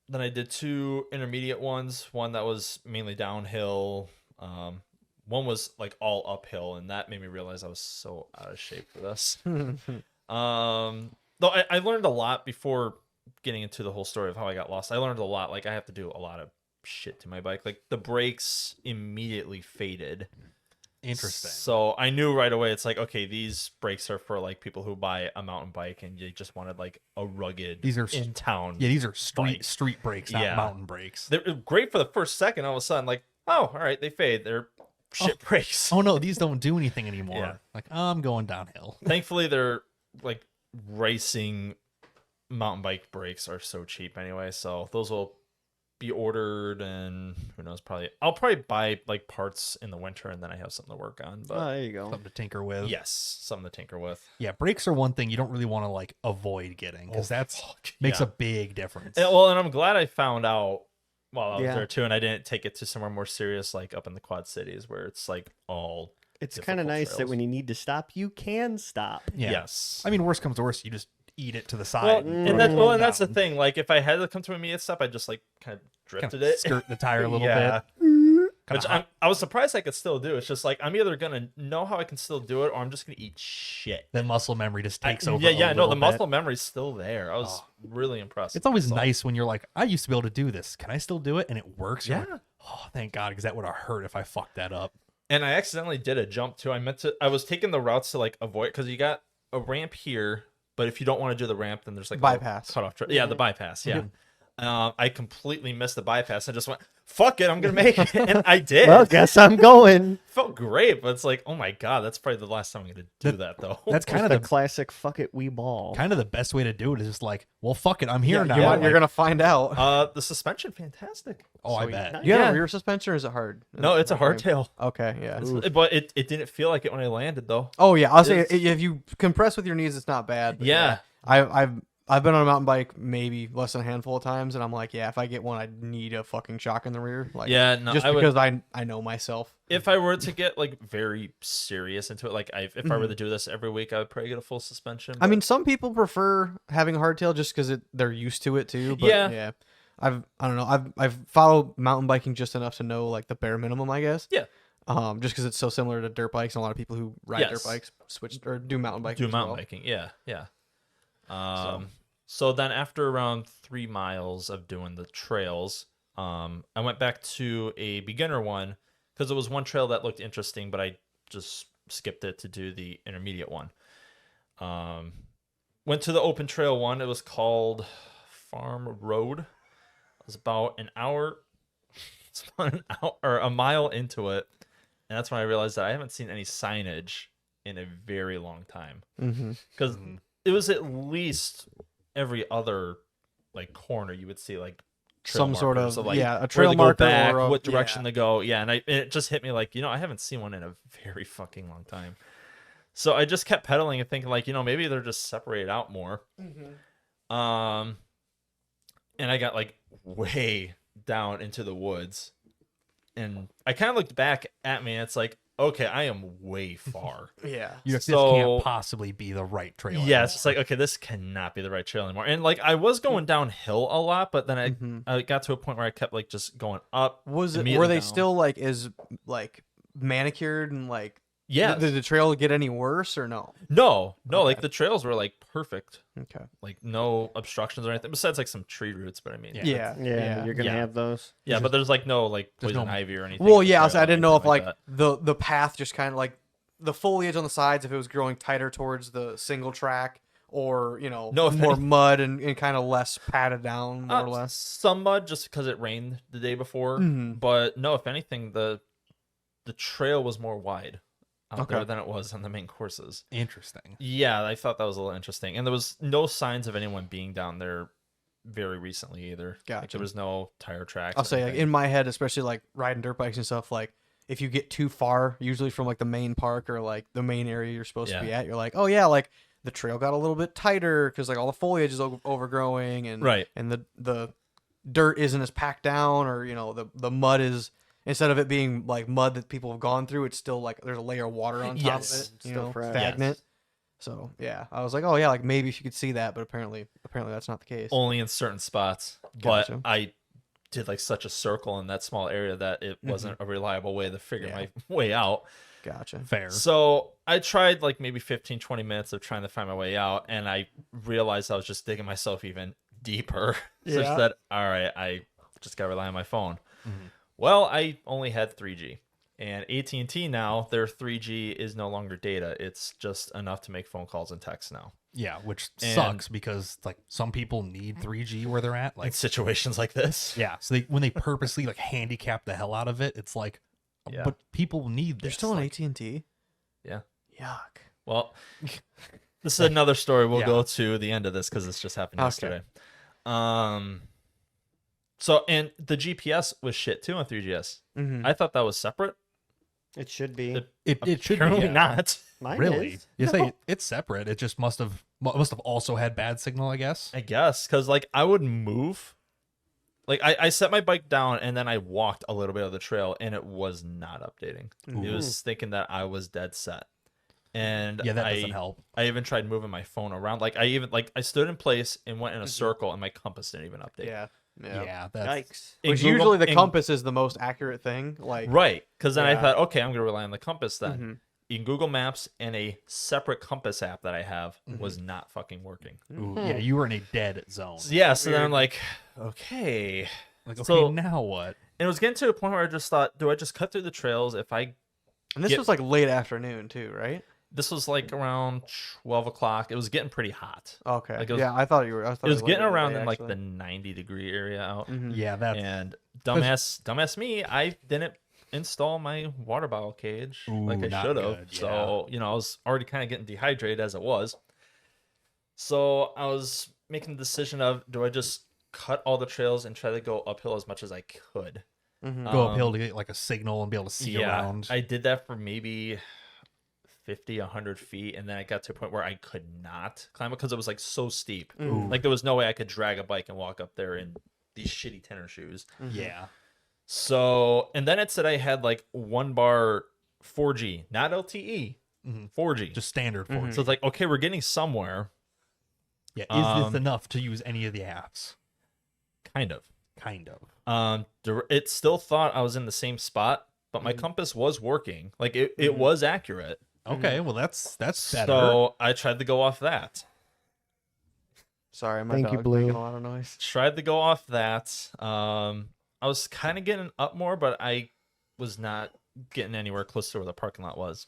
Then I did 2 intermediate ones. One that was mainly downhill. One was like all uphill, and that made me realize I was so out of shape for this. Though I learned a lot before getting into the whole story of how I got lost. I learned a lot. Like I have to do a lot of shit to my bike. Like the brakes immediately faded. Interesting. So I knew right away. It's like, okay, these brakes are for like people who buy a mountain bike and they just wanted like a rugged. These are in town. Yeah, these are bike. street brakes, not Yeah. mountain brakes. They're great for the first second. All of a sudden, like, oh, all right, they fade. They're shit brakes. Oh no, these don't do anything anymore. Yeah. Like, I'm going downhill. Thankfully, they're like racing mountain bike brakes are so cheap anyway. So those will be ordered, and who knows? I'll probably buy like parts in the winter, and then I have something to work on. But there you go. Something to tinker with. yes, something to tinker with. Yeah, brakes are one thing you don't really want to like avoid getting because that's makes yeah. a big difference. And, well, and I'm glad I found out while I was Yeah. there too, and I didn't take it to somewhere more serious, like up in the Quad Cities, where it's like all. It's kind of difficult nice that trails. when you need to stop, you can stop. Yeah. Yes. I mean, worst comes to worst, you just eat it to the Well, side. and that's the thing. Like, if I had to come to an immediate stop, I just like kind of drifted it, skirt the tire a little yeah. bit. Which I was surprised I could still do. It's just like I'm either gonna know how I can still do it, or I'm just gonna eat shit. Then muscle memory just takes over. Yeah, a no, the little muscle bit. memory's still there. I was really impressed. It's always So- nice when you're like, I used to be able to do this. Can I still do it? And it works. You're Yeah. like, oh, thank God, because that would have hurt if I fucked that up. And I accidentally did a jump too. I was taking the routes to like avoid, because you got a ramp here, but if you don't want to do the ramp, then there's like Bypass. a cutoff. Yeah, the bypass. Yeah. I completely missed the bypass. I just went, fuck it, I'm gonna make it, and I did. Well, guess I'm going. Felt great, but it's like, oh my god, that's probably the last time I'm gonna do that though. That's kind Just of the the classic fuck it, we ball. kind of the best way to do it is just like, well, fuck it, I'm here now. You're Like, gonna find out. The suspension, fantastic. oh, I Sweet. bet. You got yeah. a rear suspension, or is it hard? No, it's a hardtail. Okay, yeah. But it didn't feel like it when I landed though. Oh yeah, I'll say It's- if you compress with your knees, it's not bad. But Yeah. I've been on a mountain bike maybe less than a handful of times, and I'm like, yeah, if I get one, I need a fucking shock in the rear. Like, Yeah, no, just I would- because I know myself. If I were to get like very serious into it, like if I were to do this every week, I would probably get a full suspension. I mean, some people prefer having a hardtail just because they're used to it too. But Yeah. I don't know. I've followed mountain biking just enough to know like the bare minimum, I guess. Yeah. Just because it's so similar to dirt bikes, and a lot of people who ride Yes. dirt bikes switch or do mountain biking. do as mountain well. biking. Yeah, yeah. So then after around 3 miles of doing the trails, I went back to a beginner one because it was one trail that looked interesting, but I just skipped it to do the intermediate one. Went to the open trail one. It was called Farm Road. It was about an hour. It's about an hour or a mile into it, and that's when I realized that I haven't seen any signage in a very long time. Because it was at least every other like corner you would see like trail Some sort markers of like, a where trail to go marker back, or what direction to go. Yeah, and it just hit me like, I haven't seen one in a very fucking long time. So I just kept pedaling and thinking like, maybe they're just separated out more. And I got like way down into the woods, and I kind of looked back at me, and it's like, okay, I am way far. Yeah. This So- can't possibly be the right trail. Yeah, anymore. it's just like, okay, this cannot be the right trail anymore. And like I was going downhill a lot, but then I got to a point where I kept like just going up. Were immediately they down. still like as like manicured and like? Yeah. Did the trail get any worse or no? No, like the trails were like perfect. Okay. Like no obstructions or anything besides like some tree roots, but I mean, Yeah. Yeah. You're gonna Yeah. have those. yeah, but there's like no like There's poison no- ivy or anything. Well, on the yeah. trail So I or didn't know if anything like that. the path just kind of like the foliage on the sides, if it was growing tighter towards the single track, or No, if more any- mud and kind of less padded down, more or less. some mud just because it rained the day before. Mhm. But no, if anything, the trail was more wide out Okay. there than it was on the main courses. Interesting. Yeah, I thought that was a little interesting, and there was no signs of anyone being down there very recently either. Like, Gotcha. there was no tire tracks. I'll or say, like, anything. in my head, especially like riding dirt bikes and stuff, like if you get too far, usually from like the main park or like the main area you're supposed to be Yeah. at, you're like, oh yeah, like the trail got a little bit tighter because like all the foliage is overgrowing and Right. and the dirt isn't as packed down, or the mud is, instead of it being like mud that people have gone through, it's still like there's a layer of water on top Yes. of it, Still fresh. stagnant. Yes. So yeah, I was like, oh yeah, like maybe if you could see that, but apparently that's not the case. Only in certain spots. Gotcha. But I did like such a circle in that small area that it wasn't a reliable way to figure Yeah. my way out. Gotcha. Fair. So I tried like maybe 15, 20 minutes of trying to find my way out, and I realized I was just digging myself even deeper. Such Yeah. that, all right, I just got to rely on my phone. Mhm. Well, I only had 3G. And AT&T now, their 3G is no longer data. It's just enough to make phone calls and texts now. Yeah, which And- sucks because like some people need 3G where they're at. In Like, situations like this. yeah, so when they purposely like handicap the hell out of it, it's like, Yeah. but people need They're this. still on like, AT&T. Yeah. Yuck. Well, this is another story. We'll Yeah. go to the end of this because this just happened Okay. yesterday. So, and the GPS was shit too on 3GS. Mm-hmm. I thought that was separate. It should be. it should be Apparently yeah. not. Mine Really? is. You say it's separate. It just must have also had bad signal, I guess. I guess because like I would move, like I set my bike down and then I walked a little bit of the trail and it was not updating. It was thinking that I was dead set, and Yeah, that doesn't help. I even tried moving my phone around. Like I stood in place and went in a circle, and my compass didn't even update. Yeah. Yeah, that's Yikes. In Which Google- usually the in- compass is the most accurate thing. Like Right, because then I Yeah. thought, okay, I'm gonna rely on the compass then. Mhm. In Google Maps and a separate compass app that I have was not fucking working. ooh, yeah, you were in a dead zone. So, yeah, so then I'm Weird. like, okay. Like, okay, So- now what? And it was getting to a point where I just thought, do I just cut through the trails if I And this Get- was like late afternoon too, right? this was like around 12 o'clock. It was getting pretty hot. Okay. Like, it was- yeah, I thought you were. I thought It was late getting in the around day, in like the actually. 90-degree area out. Mhm. Yeah, that's And dumbass me, I didn't install my water bottle cage like Ooh, I not should have. good, So, I was already kind of getting dehydrated as it was. So I was making the decision of, do I just cut all the trails and try to go uphill as much as I could? Mhm. go Um, uphill to get like a signal and be able to see around. I did that for maybe 50, 100 feet, and then I got to a point where I could not climb it because it was like so steep. Mhm. Like there was no way I could drag a bike and walk up there in these shitty tennis shoes. Mhm. Yeah. So, and then it said I had like 1 bar 4G, not LTE, Mhm. 4G. Just standard for Mhm. it. So it's like, okay, we're getting somewhere, Yeah, is this um, enough to use any of the apps? kind of. Kind of. It still thought I was in the same spot, but my Mhm. compass was working. Like it Mhm. was accurate. Okay, well that's better. So I tried to go off that. Sorry, my Thank you, dog's Blue. making a lot of noise. Tried to go off that. I was kind of getting up more, but I was not getting anywhere close to where the parking lot was.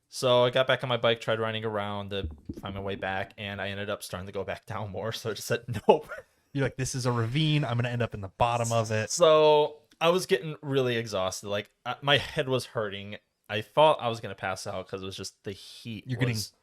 So I got back on my bike, tried riding around to find my way back, and I ended up starting to go back down more. So I just said, nope. You're like, this is a ravine. I'm gonna end up in the bottom of it. So I was getting really exhausted. Like my head was hurting. I thought I was gonna pass out because it was just the heat.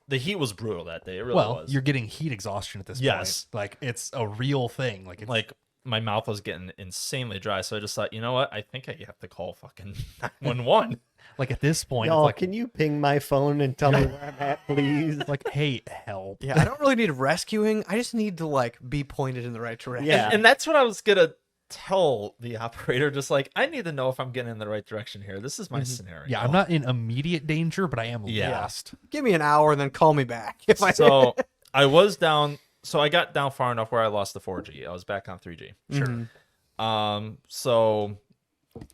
The heat was brutal that day. It really Well, was. you're getting heat exhaustion at this Yes. point. Like it's a real thing. Like it's Like my mouth was getting insanely dry. So I just thought, you know what? I think I have to call fucking 911. like at this point, Y'all, it's like can you ping my phone and tell me where I'm at, please? like, hey, help. Yeah, I don't really need rescuing. I just need to like be pointed in the right direction. Yeah. And that's what I was gonna tell the operator. Just like, I need to know if I'm getting in the right direction here. This is my scenario. Yeah, I'm not in immediate danger, but I am Yeah. lost. Give me an hour and then call me back. If I So I was down. So I got down far enough where I lost the 4G. I was back on 3G. Sure. Mhm. So,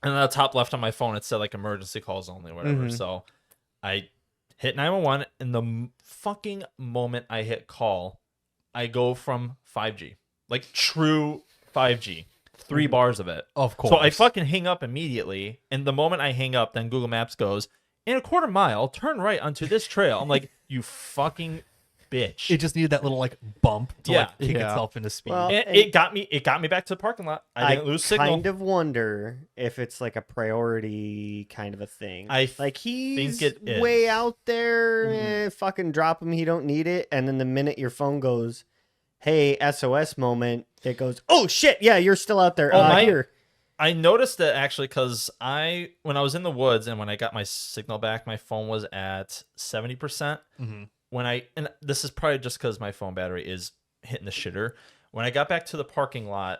and on the top left on my phone, it said like emergency calls only, whatever. Mhm. So I hit 911, and the fucking moment I hit call, I go from 5G, like true 5G, 3 bars of it. Of course. So I fucking hang up immediately, and the moment I hang up, then Google Maps goes, in a quarter mile, turn right onto this trail. I'm like, you fucking bitch. it just needed that little like bump to Yeah. like kick Yeah. itself into speed. Well, And it got me back to the parking lot. I didn't lose signal. kind of wonder if it's like a priority kind of a thing. I like he's it is. way out there. Fucking drop him. He don't need it. And then the minute your phone goes, hey, SOS moment, it goes, oh shit, yeah, you're still out there. Oh, Here. I noticed it actually because when I was in the woods and when I got my signal back, my phone was at 70%. And this is probably just because my phone battery is hitting the shitter. When I got back to the parking lot,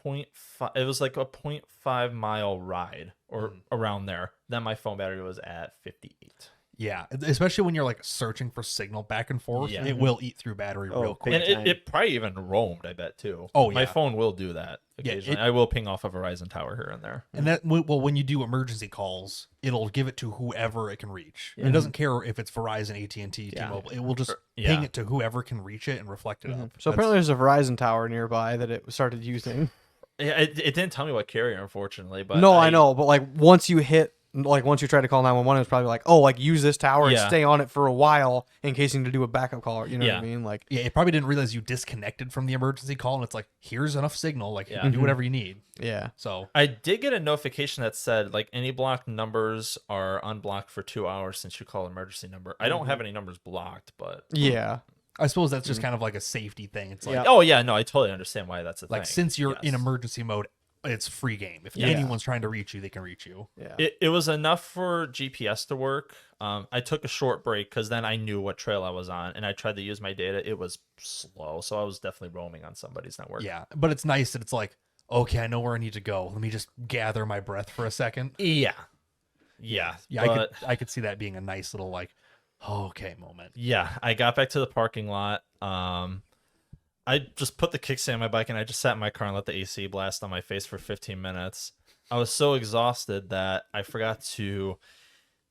it was like a 0.5 mile ride or around there. Then my phone battery was at 58. Yeah, especially when you're like searching for signal back and forth, Yeah. it will eat through battery real quick. And time. it probably even roamed, I bet, too. Oh, My yeah. phone will do that occasionally. I will ping off a Verizon tower here and there. And that, well, when you do emergency calls, it'll give it to whoever it can reach. It doesn't care if it's Verizon, AT&T, T-Mobile. It will just ping it to whoever can reach it and reflect it up. So apparently there's a Verizon tower nearby that it started using. Yeah, it didn't tell me what carrier, unfortunately. But No, I know, but like once you try to call 911, it's probably like, oh, like use this tower and Yeah. stay on it for a while in case you need to do a backup call. You know what Yeah. I mean? Like, Yeah, it probably didn't realize you disconnected from the emergency call, and it's like, here's enough signal. Like, Yeah. do whatever you need. yeah. So, I did get a notification that said, like, any blocked numbers are unblocked for 2 hours since you call emergency number. I don't have any numbers blocked, but... Yeah. I suppose that's just kind of like a safety thing. It's like, Yeah. Oh, yeah, no, I totally understand why that's a like thing. since you're in Yes. emergency mode, it's free game. If Yeah. anyone's trying to reach you, they can reach you. Yeah. It was enough for GPS to work. I took a short break because then I knew what trail I was on, and I tried to use my data. It was slow, so I was definitely roaming on somebody's network. Yeah, but it's nice that it's like, okay, I know where I need to go. Let me just gather my breath for a second. Yeah. Yeah, but- I could see that being a nice little like, okay moment. Yeah, I got back to the parking lot. I just put the kickstand on my bike and I just sat in my car and let the AC blast on my face for 15 minutes. I was so exhausted that I forgot to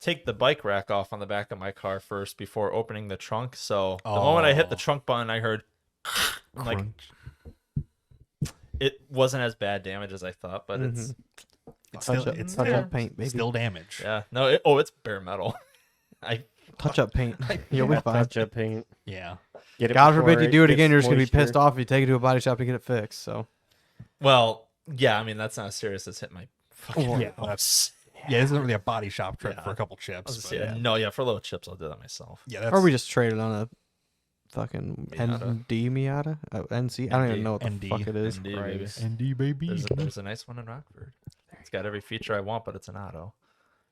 take the bike rack off on the back of my car first before opening the trunk. So the moment I hit the trunk button, I heard like Crunch. it wasn't as bad damage as I thought, but It's Touch still up, it's touch still, up paint, baby. still damage. yeah, no, it's bare metal. I Touch up paint. You'll be fine. Touch up paint. Yeah. Get it God before forbid you do it again, gets you're just gonna be moisture. pissed off if you take it to a body shop to get it fixed. So well, yeah, I mean that's not as serious as hit my fucking Yeah, that's yeah. It's not really a body shop trip Yeah. for a couple I chips. was but gonna say, no, yeah, for little chips, I'll do that myself. yeah, that's or we just traded on a fucking Miata. ND Miata, NC. I don't even know what the ND. fuck it is. ND, baby. ND baby. There's a nice one in Rockford. It's got every feature I want, but it's an auto.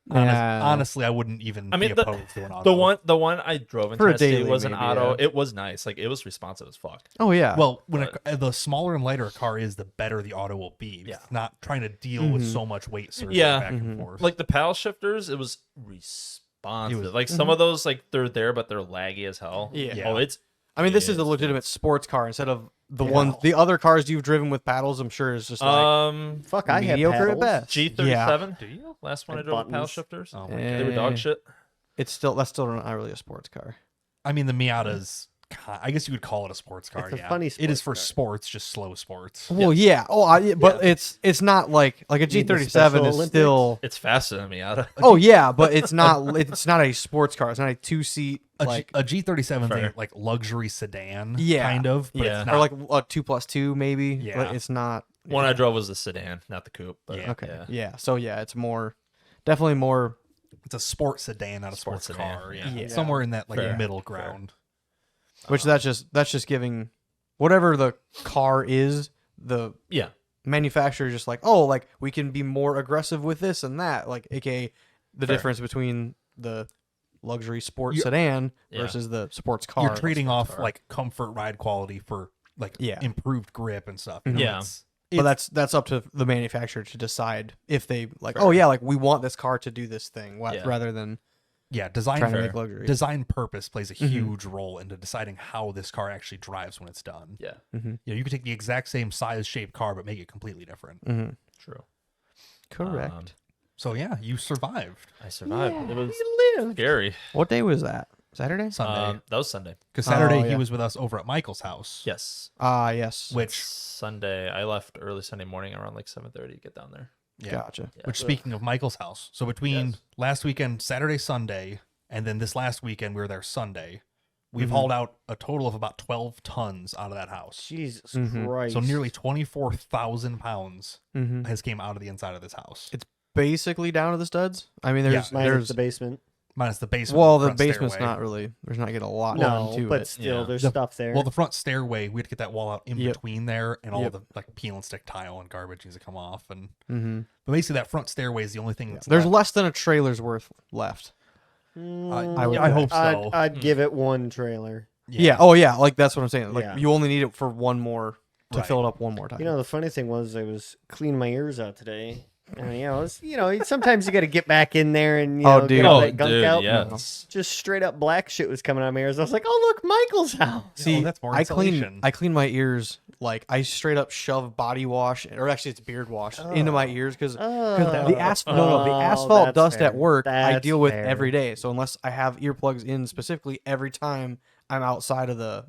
Yeah. Honestly, I wouldn't even I mean, be opposed to an auto. The one I drove in For a Tennessee daily, was an maybe, auto. yeah. It was nice. Like it was responsive as fuck. Oh yeah. Well, when the smaller and lighter a car is, the better the auto will be. Yeah. It's not trying to deal with so much weight surging Yeah. back and forth. Like the paddle shifters, it was responsive. It was- like some of those, like they're there, but they're laggy as hell. Yeah. Oh, it's. I mean, this yeah, is a it's legitimate sports car instead of the other cars you've driven with paddles. I'm sure is just like Fuck, I had mediocre paddles. at best. G37. Do you? Last one I And drove with paddle buttons. shifters. oh my Eh. They were dog shit. That's still not really a sports car. I mean, the Miata's. I guess you would call it a sports car. It's a yeah, funny it is sports for car. sports, just slow sports. Well, yeah. Oh, but it's not like a Need the G37 Special is Olympics? still. It's faster than Miata. Oh yeah, but it's not a sports car. It's not a 2-seat like A G37 Fair. thing, like luxury sedan, Yeah. kind of. But Yeah. it's not, or like a 2+2 maybe. Yeah. But it's not. One I drove was the sedan, not the coupe. But Yeah. Okay. Yeah. Yeah. So yeah, it's definitely more. it's a sports sedan, not a sports, Sports sedan, car. yeah. Yeah. Yeah. Somewhere in that like Fair. middle ground. Which that's just giving whatever the car is, the Yeah. manufacturer is just like, oh, like we can be more aggressive with this and that, like aka the Fair. difference between the luxury sports You- sedan Yeah. versus the sports car. You're trading off car. like comfort ride quality for like Yeah. improved grip and stuff. You know, Yeah. but that's up to the manufacturer to decide if they like, oh yeah, like we want this car to do this thing, Yeah. rather than yeah, design trying to Fair. make luxury. design purpose plays a Mhm. huge role into deciding how this car actually drives when it's done. Yeah. Mm-hmm. You know, you could take the exact same size, shape car, but make it completely different. Mm-hmm. True. Correct. Um, So yeah, you survived I survived. It was lived. scary. What day was that? Saturday? Sunday. That was Sunday. Because Saturday Oh, he yeah. was with us over at Michael's house. Yes. Yes. Which Sunday, I left early Sunday morning around like 7:30 to get down there. yeah. Gotcha. Yeah. Which speaking of Michael's house, so between Yes. last weekend, Saturday, Sunday, and then this last weekend we were there Sunday, we've Mhm. hauled out a total of about 12 tons out of that house. Jesus Mhm. Christ. So nearly 24,000 pounds Mm-hmm. has came out of the inside of this house. Basically down to the studs. I mean, there's Yeah. Minus there's the basement. minus the basement. Well, and the front basement's stairway. not really. There's not getting a lot No, done to but it. still, Yeah. there's The- stuff there. Well, the front stairway, we had to get that wall out in Yep. between there, and all Yep. the like peel and stick tile and garbage needs to come off. And Mm-hmm. but basically, that front stairway is the only thing that's There's left. less than a trailer's worth left. I would I say. hope so. I'd give it one trailer. Yeah. Oh yeah. Like that's what I'm saying. Like Yeah. you only need it for one more to Right. fill it up one more time. You know, the funny thing was I was cleaning my ears out today. And, sometimes you got to get back in there and, Oh, get dude. all Oh, that gunk dude, out. yes. Just straight up black shit was coming out of my ears. I was like, oh, look, Michael's house. See, that's more I insulation. clean my ears like I straight up shove body wash, or actually it's beard wash, into my ears because the asphalt the asphalt that's dust fair. at work I That's deal with fair. every day. So unless I have earplugs in specifically every time I'm outside of the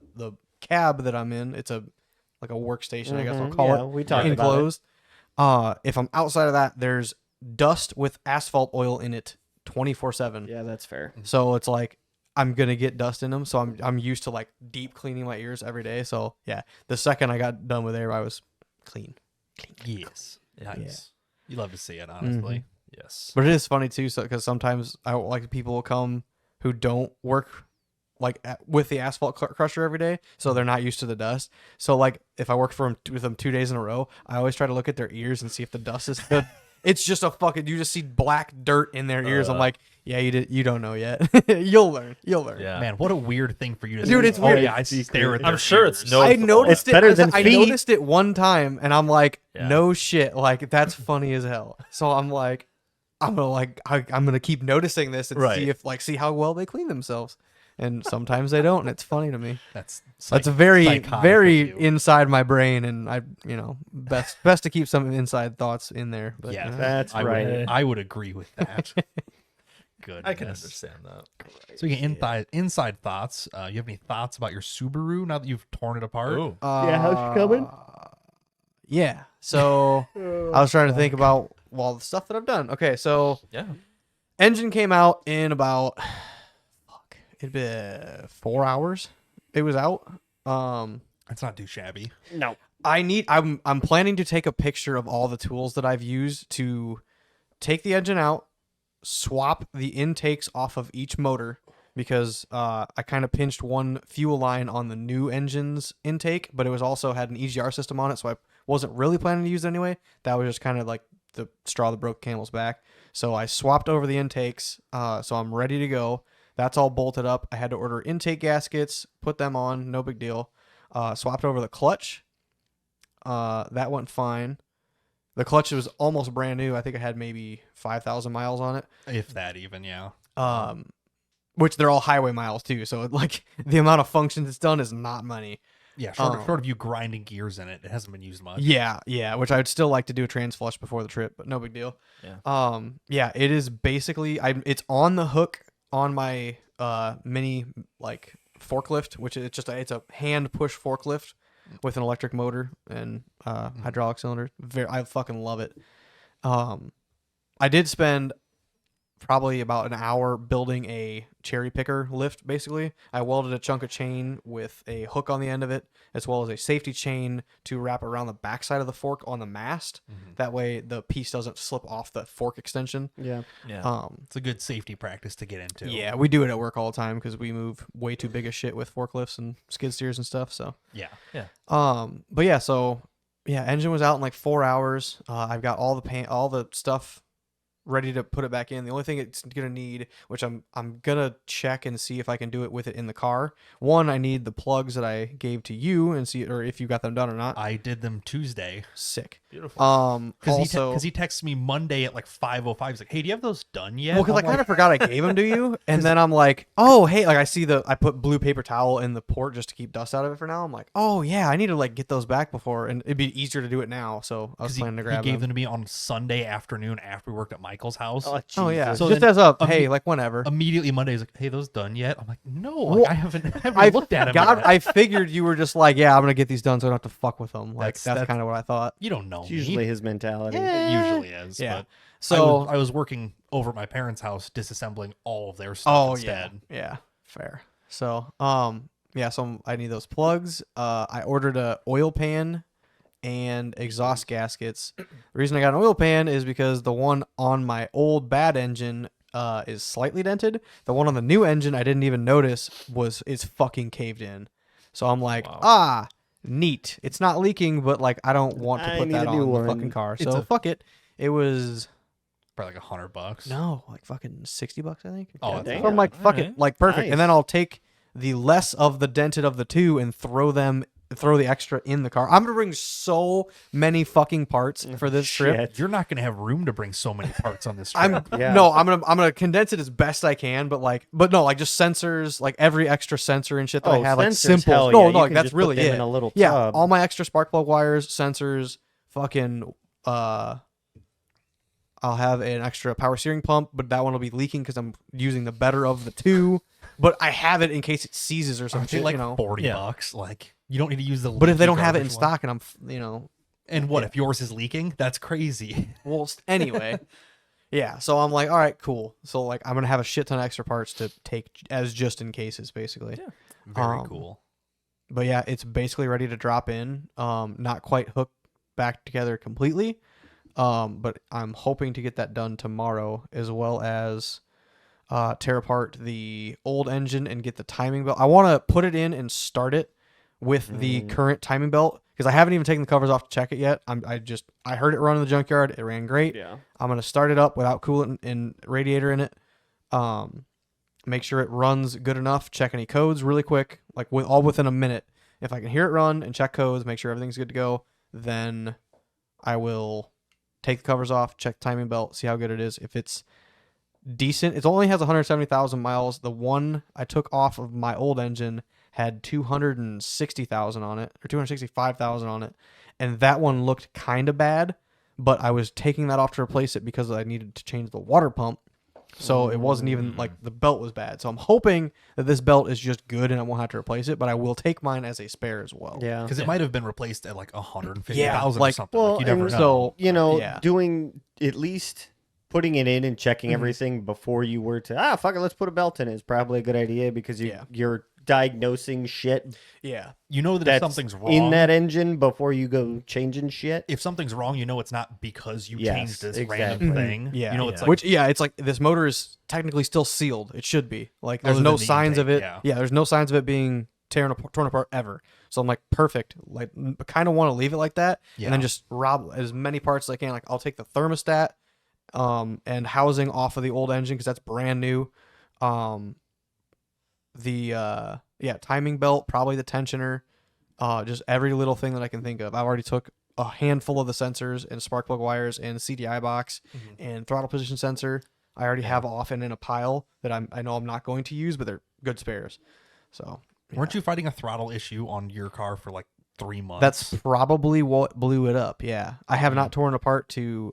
cab that I'm in, it's a workstation, I guess I'll call Yeah, it, we talked about it. enclosed. If I'm outside of that, there's dust with asphalt oil in it 24/7. Yeah, that's fair. So it's like I'm gonna get dust in them. So I'm used to like deep cleaning my ears every day. So yeah, the second I got done with air, I was clean. Yes, nice. Yeah. You love to see it, honestly. Yes. But it is funny too, so because sometimes I like people will come who don't work like with the asphalt crusher every day, so they're not used to the dust. So like if I work with them 2 days in a row, I always try to look at their ears and see if the dust is good. It's just you just see black dirt in their ears. I'm like, yeah, you don't know yet. You'll learn. Yeah. Man, what a weird thing for you to Dude, say. it's weird. Oh, yeah, I stare at I'm their sure it's ears. no- I noticed It's it. better than I feet. noticed it one time, and I'm like, Yeah. no shit, like that's funny as hell. So I'm like, I'm gonna keep noticing this and Right. see how well they clean themselves. And sometimes they don't, and it's funny to me. That's That's very psychotic very of you. inside my brain, and I best to keep some inside thoughts in there. But, Yeah, That's I right. Would, I would agree with that. Good. I can understand that. So you get inside thoughts. You have any thoughts about your Subaru now that you've torn it apart? Ooh. Yeah, how's she coming? Yeah. So I was trying to think about all the stuff that I've done. Okay, so Yeah. engine came out in about it'd be 4 hours. It was out. That's not too shabby. No. I'm planning to take a picture of all the tools that I've used to take the engine out, swap the intakes off of each motor because I kind of pinched one fuel line on the new engine's intake, but it was also had an EGR system on it, so I wasn't really planning to use it anyway. That was just kind of like the straw that broke the camel's back. So I swapped over the intakes, so I'm ready to go. That's all bolted up. I had to order intake gaskets, put them on, no big deal. Swapped over the clutch. That went fine. The clutch was almost brand new. I think I had maybe 5,000 miles on it. If that even, yeah. Which they're all highway miles too. So like the amount of functions it's done is not money. Yeah, short of you grinding gears in it, it hasn't been used much. Yeah, which I would still like to do a trans flush before the trip, but no big deal. Yeah. It is basically it's on the hook on my mini like forklift, which is it's a hand push forklift with an electric motor and hydraulic cylinder. I fucking love it. I did spend probably about an hour building a cherry picker lift. Basically, I welded a chunk of chain with a hook on the end of it, as well as a safety chain to wrap around the backside of the fork on the mast. That way, the piece doesn't slip off the fork extension. Yeah. Yeah. It's a good safety practice to get into. Yeah, we do it at work all the time because we move way too big of shit with forklifts and skid steers and stuff. So, Yeah. but yeah, engine was out in like 4 hours. I've got all the stuff ready to put it back in. The only thing it's gonna need, which I'm gonna check and see if I can do it with it in the car. One, I need the plugs that I gave to you and see or if you got them done or not. I did them Tuesday. Sick. Beautiful. Because he texted me Monday at like 5:05. He's like, "Hey, do you have those done yet?" Well, because I I'm kind like, of forgot I gave them to you, and then I'm like, oh, hey, like I put blue paper towel in the port just to keep dust out of it for now. I'm like, oh yeah, I need to like get those back before, and it'd be easier to do it now. So I was 'cause planning to he grab gave them. them to me on Sunday afternoon after we worked at Michael's house. Oh yeah, Jesus. So just then as up. imme- Hey, like whenever. Immediately Monday, he's like, "Hey, those done yet?" I'm like, "No, Well, I haven't looked at them." God, yet." I figured you were just like, yeah, I'm gonna get these done so I don't have to fuck with them. Like that's That's- kind of what I thought. You don't know. It's me. usually his mentality. It usually is. Yeah. But So I was working over at my parents' house disassembling all of their stuff oh instead. yeah, fair. So so I need those plugs. I ordered a oil pan and exhaust gaskets. The reason I got an oil pan is because the one on my old bad engine, is slightly dented. The one on the new engine I didn't even notice is fucking caved in. So I'm like, Wow. neat. It's not leaking, but like I don't want to I put need that a on new the one. fucking car. It's So fuck it. It was Probably like $100. no, like fucking $60, I think. Oh, God that's damn. So I'm like, fuck Alright. it, like perfect. And then Nice. I'll take the less of the dented of the two and throw the extra in the car. I'm gonna bring so many fucking parts for this trip. Shit. You're not going to have room to bring so many parts on this trip. I'm Yeah. no, I'm gonna condense it as best I can, but no, like just sensors, like every extra sensor and shit that I have, like sensors, simple. hell No, yeah, no, you like can that's just really put them it. in a little Yeah, tub. all my extra spark plug wires, sensors, fucking. I'll have an extra power steering pump, but that one will be leaking because I'm using the better of the two. But I have it in case it seizes or Aren't something, they like you know. $40? Like you don't need to use the. But if they leaky don't have it in garbage one. stock, and I'm, And what if yours is leaking? That's crazy. well, anyway, yeah. So I'm like, all right, cool. So like, I'm gonna have a shit ton of extra parts to take as just in cases, basically. Yeah. Very Um, cool. But yeah, it's basically ready to drop in. Not quite hooked back together completely. But I'm hoping to get that done tomorrow, as well as tear apart the old engine and get the timing belt. I want to put it in and start it with the current timing belt because I haven't even taken the covers off to check it yet. I heard it run in the junkyard. It ran great. Yeah. I'm gonna start it up without coolant and radiator in it. Make sure it runs good enough. Check any codes really quick, like all within a minute. If I can hear it run and check codes, make sure everything's good to go, then I will take the covers off, check the timing belt, see how good it is. If it's decent, it only has 170,000 miles. The one I took off of my old engine had 260,000 on it, or 265,000 on it, and that one looked kind of bad. But I was taking that off to replace it because I needed to change the water pump. So it wasn't even like the belt was bad. So I'm hoping that this belt is just good and I won't have to replace it, but I will take mine as a spare as well. Yeah. Because it might have been replaced at like 150,000 Yeah, or like- something. well, Like, you never and know. So You know, Yeah. doing at least putting it in and checking Mhm. everything before you were to fuck it, let's put a belt in it is probably a good idea because Yeah. you're diagnosing shit yeah, you know that if that's something's wrong in that engine before you go changing shit. if something's wrong, you know it's not because you Yes, changed this exactly. random Mhm. thing. Yeah. You know, it's Yeah. like it's like this motor is technically still sealed. It should be. Like there's Other no than the signs of it. intake, Yeah, there's no signs of it being torn apart ever. So I'm like, perfect. Like, kind of want to leave it like that, Yeah. and then just rob as many parts as I can. Like, I'll take the thermostat, and housing off of the old engine because that's brand new. Timing belt, probably the tensioner, just every little thing that I can think of. I already took a handful of the sensors and spark plug wires and CDI box Mhm. and throttle position sensor. I already have off and in a pile that I know I'm not going to use, but they're good spares. So weren't you fighting a throttle issue on your car for like 3 months? that's probably what blew it up. Yeah, I have not torn apart to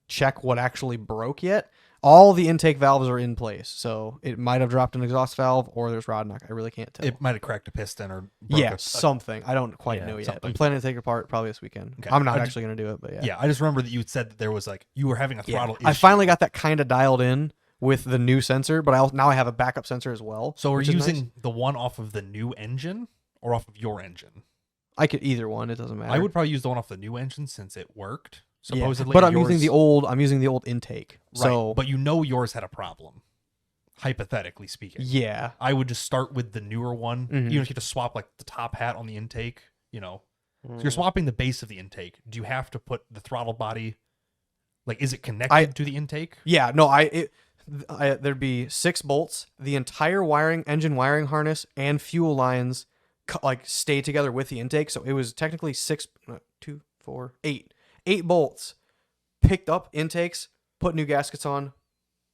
check what actually broke yet. All the intake valves are in place, so it might have dropped an exhaust valve or there's rod knock. I really can't tell. it might have cracked a piston or broke Yeah, a- something. I don't quite Yeah, know yet. something. I'm planning to take it apart probably this weekend. Okay. I'm not I actually going to do it, but yeah. yeah. I just remember that you had said that there was like you were having a Yeah. throttle issue. I finally got that kind of dialed in with the new sensor, but now I have a backup sensor as well. So are which you is using nice. the one off of the new engine or off of your engine? I could either one. It doesn't matter. I would probably use the one off the new engine since it worked. Yeah. Supposedly, but I'm yours- using the old. I'm using the old intake. Right, So but you know yours had a problem. Hypothetically speaking, yeah, I would just start with the newer one. Mhm. You don't have to swap like the top hat on the intake. You know, so Mm. you're swapping the base of the intake. Do you have to put the throttle body? Like, is it connected to the intake? yeah. No, there'd be 6 bolts. The entire engine wiring harness, and fuel lines, stay together with the intake. So it was technically 8 bolts. Picked up intakes, put new gaskets on,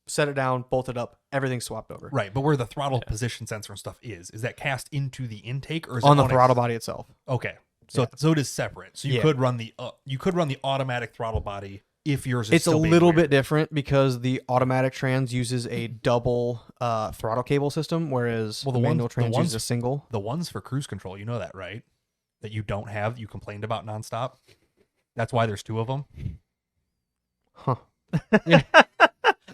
set it down, bolted up, everything swapped over. Right, but where the throttle position sensor and stuff is that cast into the intake or is On it the throttle body itself. Okay, so it is separate. So you Yeah. could run the automatic throttle body if yours is It's a still being little weird. bit different because the automatic trans uses a double throttle cable system, whereas Well, the manual trans ones- uses a single. The ones for cruise control, you know that, right? That you don't have, that you complained about nonstop. That's why there's 2 of them. Huh.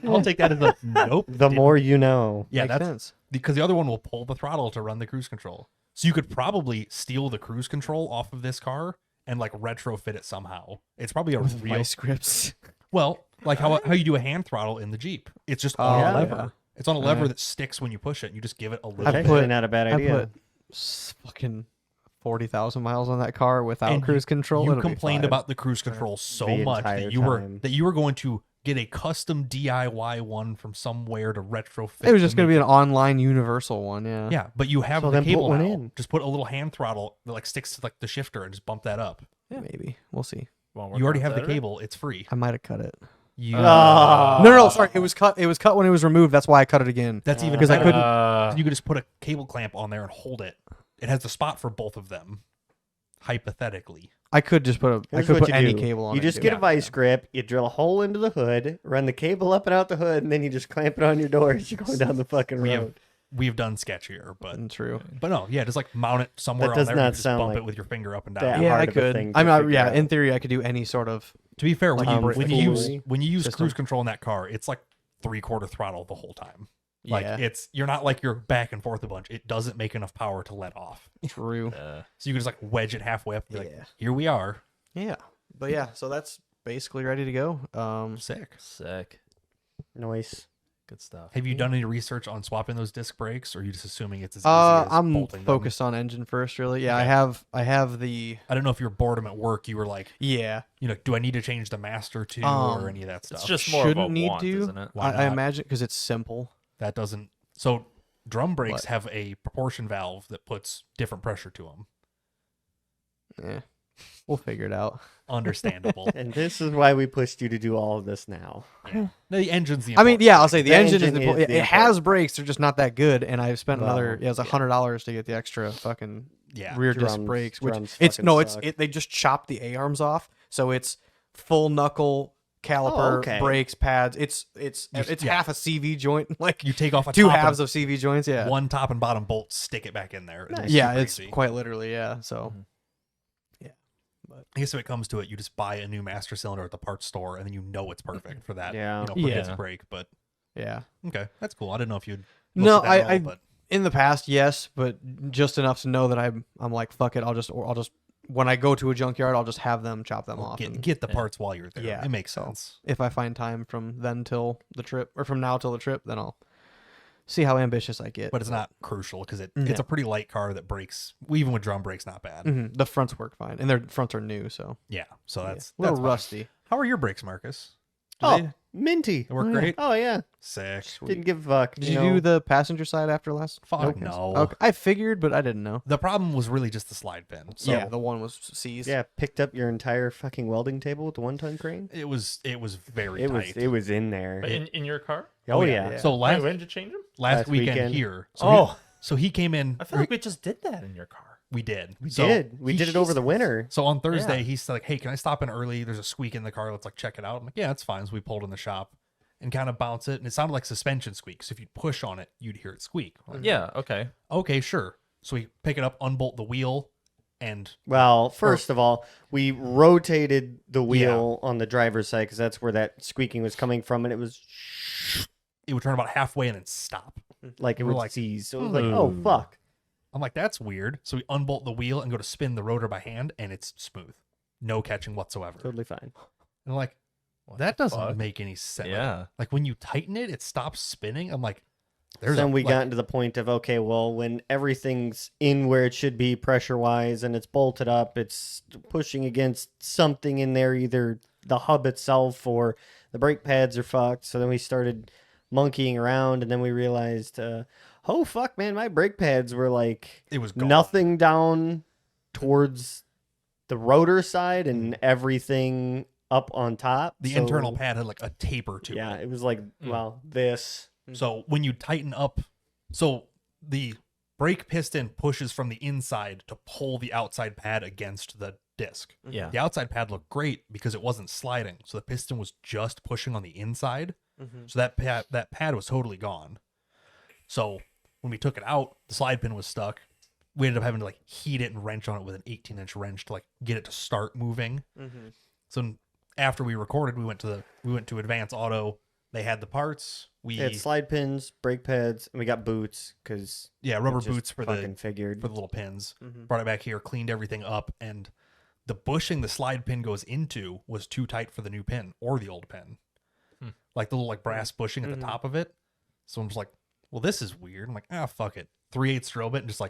I'll take that as a nope. The more you know. yeah, Makes that's sense. because the other one will pull the throttle to run the cruise control. So you could probably steal the cruise control off of this car and like retrofit it somehow. It's probably a real Vice grips. well. like how you do a hand throttle in the Jeep. It's just on yeah. a lever. Yeah. It's on a lever Right. that sticks when you push it. And you just give it a little I bit. Actually, put- not a bad I idea. put fucking 40,000 miles on that car without And cruise control. You it'll be complained fine. about the cruise control so The much entire that time. you were going to get a custom DIY one from somewhere to retrofit. It was just going to make be an online universal one. Yeah. Yeah, but you have So the then put cable one now. in. Just put a little hand throttle that like sticks to like the shifter and just bump that up. Maybe. We'll see. You already have the cable. It's free. I might have cut it. You, Ah. No, sorry. It was cut. It was cut when it was removed. That's why I cut it again. that's even 'Cause I better. couldn't- You could just put a cable clamp on there and hold it. It has the spot for both of them. Hypothetically, I could just put Here's I could what put you any do. cable on You it. just and get do a it. vice grip, you drill a hole into the hood, run the cable up and out the hood, and then you just clamp it on your door as you're going down the fucking we road. we've done sketchier, but True. no, yeah, just like mount it somewhere That on does there. not and just sound bump like it with your finger up and down. that Yeah, hard I of a could. thing to I'm not. figure Yeah, out. in theory, I could do any sort of. To be fair, Like when you tomfoolery use system. cruise control in that car, it's like 3/4 throttle the whole time. Like Yeah, you're not like you're back and forth a bunch. It doesn't make enough power to let off. true. Uh, So you can just like wedge it halfway up and be like, Yeah. here we are. Yeah, but yeah, so that's basically ready to go. Sick. sick. Noise. Good stuff. Have you done any research on swapping those disc brakes, or are you just assuming it's as easy as I'm bolting them? focused on engine first, really. Yeah, Okay. I have the. I don't know if you're boredom at work. You were like, Yeah, do I need to change the master too, Um, or any of that stuff? It's just more of a Shouldn't need want, to. isn't it? Why I not? imagine because it's simple. That doesn't. So drum brakes What? have a proportion valve that puts different pressure to them. Yeah, we'll figure it out. Understandable. And this is why we pushed you to do all of this now. No, the engine's the. I mean, important yeah, I'll say the The engine, engine is is the. the It has brakes, they're just not that good, and I've spent another. Well, Yeah, it was $100 to get the extra fucking Yeah. rear disc Drums- brakes. Which drums it's fucking no, it's suck. they just chopped the A arms off, so it's full knuckle caliper okay. brakes pads. It's Yeah. half a CV joint, like You take off a two top halves and, of CV joints. Yeah, one top and bottom bolt, stick it back in there. and Nice. yeah, super it's easy. quite literally So I guess if it comes to it, you just buy a new master cylinder at the parts store, and then you know it's perfect for that. Yeah. For Yeah. disc brake. But yeah. okay, that's cool. I didn't know if you'd. No, looked at that at all, I but in the past, yes, but just enough to know that I'm like fuck it. I'll just when I go to a junkyard, I'll just have them chop them off. and get the parts while you're there. Yeah, It makes so- sense. if I find time from then till the trip, or from now till the trip, then I'll see how ambitious I get. But it's not crucial because No. it's a pretty light car that brakes, even with drum brakes, not bad. Mhm. The fronts work fine, and their fronts are new, so Yeah, so yeah. that's a little that's fine. rusty. How are your brakes, Marcus? Do Oh, they minty. work yeah. great? Oh yeah. Sick. Didn't give a fuck. Did you do the passenger side after last? Fuck Nope. no. Okay. I figured, but I didn't know. The problem was really just the slide pin. So yeah, the one was seized. Yeah, picked up your entire fucking welding table with the 1-ton crane. it was very It tight. was in there. But in your car? Oh, yeah. yeah. So Wait, last when did you change them? last weekend, weekend. here. Oh. So he came in. I feel like we just did that in your car. We did. We So did. We did it over the winter. So on Thursday, Yeah. he's like, "Hey, can I stop in early? There's a squeak in the car. Let's like check it out." I'm like, "Yeah, it's fine." So we pulled in the shop and kind of bounce it, and it sounded like suspension squeak. So if you push on it, you'd hear it squeak. I'm like, Yeah, okay. okay, sure. So we pick it up, unbolt the wheel, and Well, first of all, we rotated the wheel on the driver's side because that's where that squeaking was coming from, and it was it would turn about halfway and then stop. like it We're would like, seize. So it was like, oh "Hmm." fuck. I'm like, "That's weird." So we unbolt the wheel and go to spin the rotor by hand, and it's smooth, no catching whatsoever. Totally fine. And I'm like, What that the doesn't fuck? make any sense. Yeah. Like when you tighten it, it stops spinning. I'm like, Then we like, got into the point of, okay, well, when everything's in where it should be pressure wise and it's bolted up, it's pushing against something in there, either the hub itself or the brake pads are fucked. So then we started monkeying around, and then we realized, oh fuck, man, my brake pads were like it was gone. nothing down towards the rotor side and everything up on top. The So, internal pad had like a taper to yeah, it. it was like, well, this. So when you tighten up, so the brake piston pushes from the inside to pull the outside pad against the disc. Yeah. The outside pad looked great because it wasn't sliding. So the piston was just pushing on the inside. So that pad was totally gone. So when we took it out, the slide pin was stuck. We ended up having to like heat it and wrench on it with an 18-inch wrench to like get it to start moving. So after we recorded, we went to Advance Auto. They had the parts. We It had slide pins, brake pads, and we got boots because rubber boots for fucking the figured. little pins. Brought it back here, cleaned everything up, and the bushing the slide pin goes into was too tight for the new pin or the old pin. like the little like brass bushing at the top of it. So I'm just like, well, this is weird. I'm like, fuck it. 3/8 strobe it and just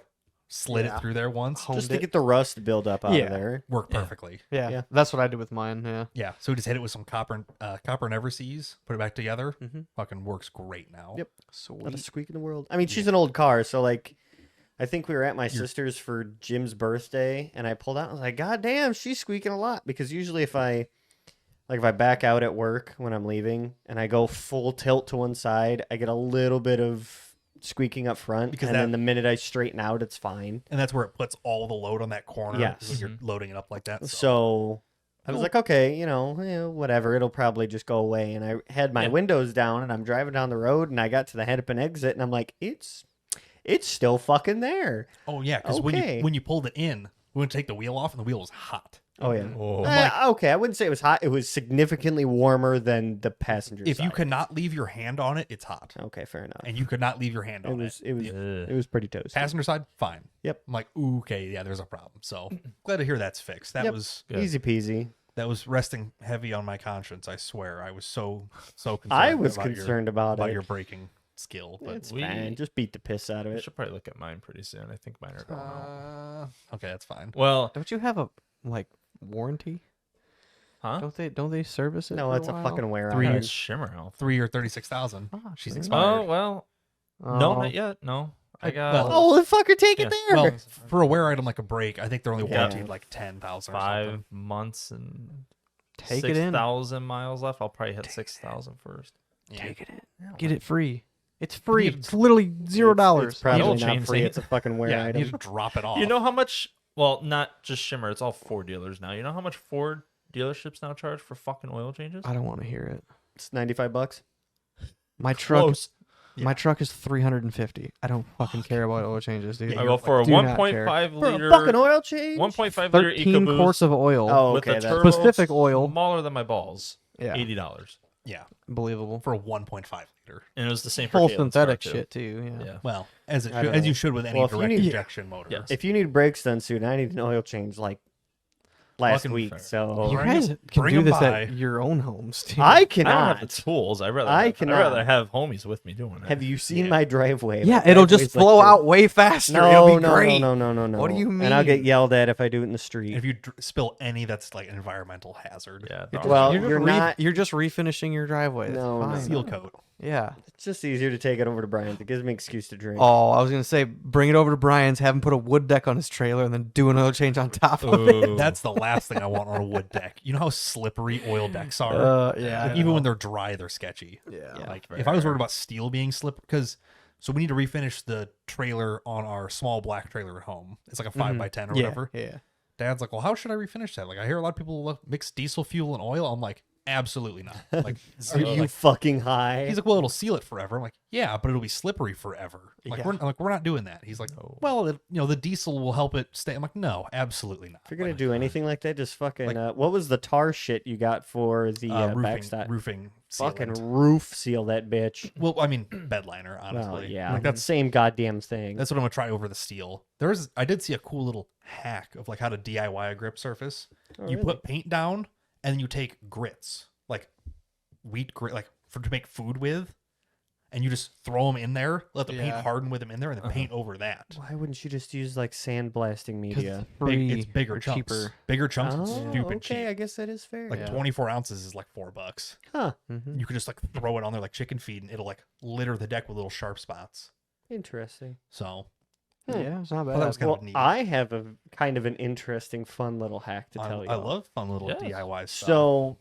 slid it through there once. Just to get the rust build up out of there. Worked perfectly. Yeah, that's what I did with mine. Yeah. Yeah. So we just hit it with some copper never sees, put it back together. Fucking works great now. Yep. Sweet. Not a squeak in the world. I mean, she's an old car, so like, I think we were at my sister's for Jim's birthday, and I pulled out. I was like, God damn, she's squeaking a lot. Because usually if I back out at work when I'm leaving and I go full tilt to one side, I get a little bit of squeaking up front, Because then the minute I straighten out, it's fine. And that's where it puts all the load on that corner. Yes. When you're loading it up like that. So I was like, okay, whatever. It'll probably just go away. And I had my windows down, and I'm driving down the road, and I got to the head-up exit, and I'm like, it's still fucking there. Oh yeah, because when you pulled it in, we went to take the wheel off, and the wheel was hot. Oh yeah. Oh. Okay, I wouldn't say it was hot. It was significantly warmer than the passenger If side. you cannot leave your hand on it, it's hot. Okay, fair enough. And you could not leave your hand on it. It was pretty toasty. Passenger side, fine. Yep. I'm like, ooh, okay, yeah, there's a problem. So glad to hear that's fixed. That Yep. was Easy peasy. that was resting heavy on my conscience. I swear, I was so concerned. I was about concerned about your it. braking skill, but It's fine. Just beat the piss out of I it. should probably look at mine pretty soon. I think mine are going out. okay, that's fine. Well, Don't you have a warranty? huh? Don't they service it? No, for it's a while? fucking wear Three out. It's Shimmer Health. 3 or 36,000. Oh, She's sweet. expired. Oh, well, no, Oh. not yet. No. I got Well, Oh, well, fucker, take it Yeah. there. Well, for a wear item like a brake, I think they're only Yeah. warranted like 10,000 or 5 something. months and Take it in. 6,000 miles left. I'll probably hit 6,000 first. Yeah. Take it in. Get it free. It's free. You- It's literally $0. It's probably Oil not change free. thing. It's a fucking wear Yeah, you item. need to drop it off. You know how much? Well, not just Shimmer. It's all Ford dealers now. You know how much Ford dealerships now charge for fucking oil changes? I don't want to hear it. It's $95. My truck. Close. My truck is $350. I don't fucking care about oil changes, dude. Yeah, I go for a do not 1.5 For a liter. fucking oil change? 1.5 liter 13 EcoBoost quarts of oil. Oh, with okay. a That's turbo Specific oil. smaller than my balls. Yeah, $80. Yeah, believable. for a 1.5 liter. And it was the same for Full Caitlin's synthetic car, too. shit too. Yeah. Yeah. Well, as I don't you know. should with any Well, if you direct need- injection motor. Yes. If you need brakes done soon, I need an oil change like last Fucking week. fair. So You Bring guys 'em- can bring do 'em this by. at your own homes. Too. I I cannot. don't have the tools. I'd rather I'd rather have homies with me doing it. Have you seen Yeah. my driveway? Yeah, My it'll driveway's just like flow this. out way faster. No, It'll be no, great. no, no, no, no. What do you And I'll get mean? yelled at if I do it in the street. If you spill any, that's like an environmental hazard. Yeah. You're the- Well, just you're not- You're just refinishing your driveway. That's No, no, fine. Seal coat. Yeah. It's just easier to take it over to Brian. It gives me an excuse to drink. Oh, I was gonna say, bring it over to Brian's, have him put a wood deck on his trailer, and then do an oil change on top of it. Ooh. That's the last thing I want on a wood deck. You know how slippery oil decks are? Yeah. Like, even when they're dry, they're sketchy. Yeah. Like if I was worried about steel being slippery, because so we need to refinish the trailer on our small black trailer at home. It's like a 5x10 or whatever. Yeah. Dad's like, well, how should I refinish that? Like I hear a lot of people mix diesel fuel and oil. I'm like, absolutely not. Like, Are zero. you Like, fucking high? he's like, well, it'll seal it forever. I'm like, yeah, but it'll be slippery forever. Like, Yeah. we're not doing that. He's like, well, the diesel will help it stay. I'm like, no, absolutely not. If you're gonna Like, do anything like that, just fucking. What was the tar shit you got for the backstop? roofing, Fucking sealant. roof seal that bitch. Well, I mean, bed liner, honestly. Well, yeah, Like, that's same goddamn thing. that's what I'm gonna try over the steel. I did see a cool little hack of like how to DIY a grip surface. Oh, You really? put paint down and then you take grits, like wheat grit, like to make food with, and you just throw them in there, let the paint Yeah. harden with them in there, and then paint over that. Why wouldn't you just use like sandblasting media? It's bigger or chunks. cheaper. Bigger chunks and Oh, stupid okay, I cheap. guess that is fair. Like 24 ounces is like $4. Huh? Mhm. You could just like throw it on there like chicken feed, and it'll like litter the deck with little sharp spots. Interesting. So Yeah, it's not Well, that bad. was kind Well, of neat. I have a kind of an interesting, fun little hack to tell you. I love fun little Yes. DIY stuff So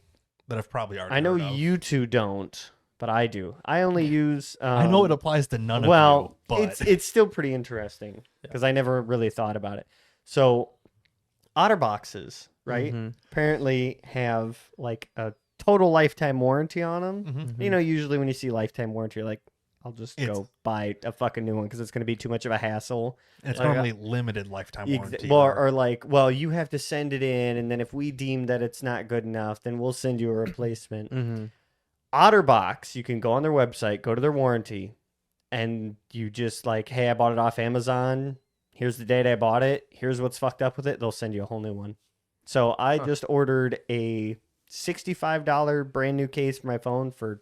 that I've probably already. I know heard of. you two don't, but I do. I only use. I know it applies to none of well, you, but it's still pretty interesting because I never really thought about it. So, OtterBoxes, right? Mhm. Apparently have like a total lifetime warranty on them. Mhm. You know, usually when you see lifetime warranty, you're like, I'll just It's- go buy a fucking new one because it's going to be too much of a hassle. it's like, normally limited lifetime warranty. Or like, well, you have to send it in, and then if we deem that it's not good enough, then we'll send you a replacement. Mhm. OtterBox, you can go on their website, go to their warranty, and you just like, hey, I bought it off Amazon. Here's the date I bought it. Here's what's fucked up with it. They'll send you a whole new one. So I just ordered a $65 brand new case for my phone for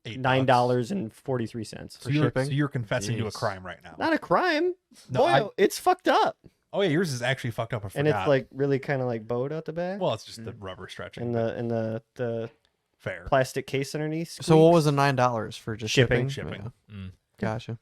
$8. $9.43. So you're, shipping? so you're confessing to a Jeez. crime right now. Not a crime. No, Boy, it's fucked up. Oh yeah, yours is actually fucked up. I forgot. And it's like really kind of like bowed out the back. well, it's just the rubber stretching. and the fair. plastic case underneath. So what was squeaks. the $9 for just Shipping. Shipping. Yeah. Mm. Gotcha.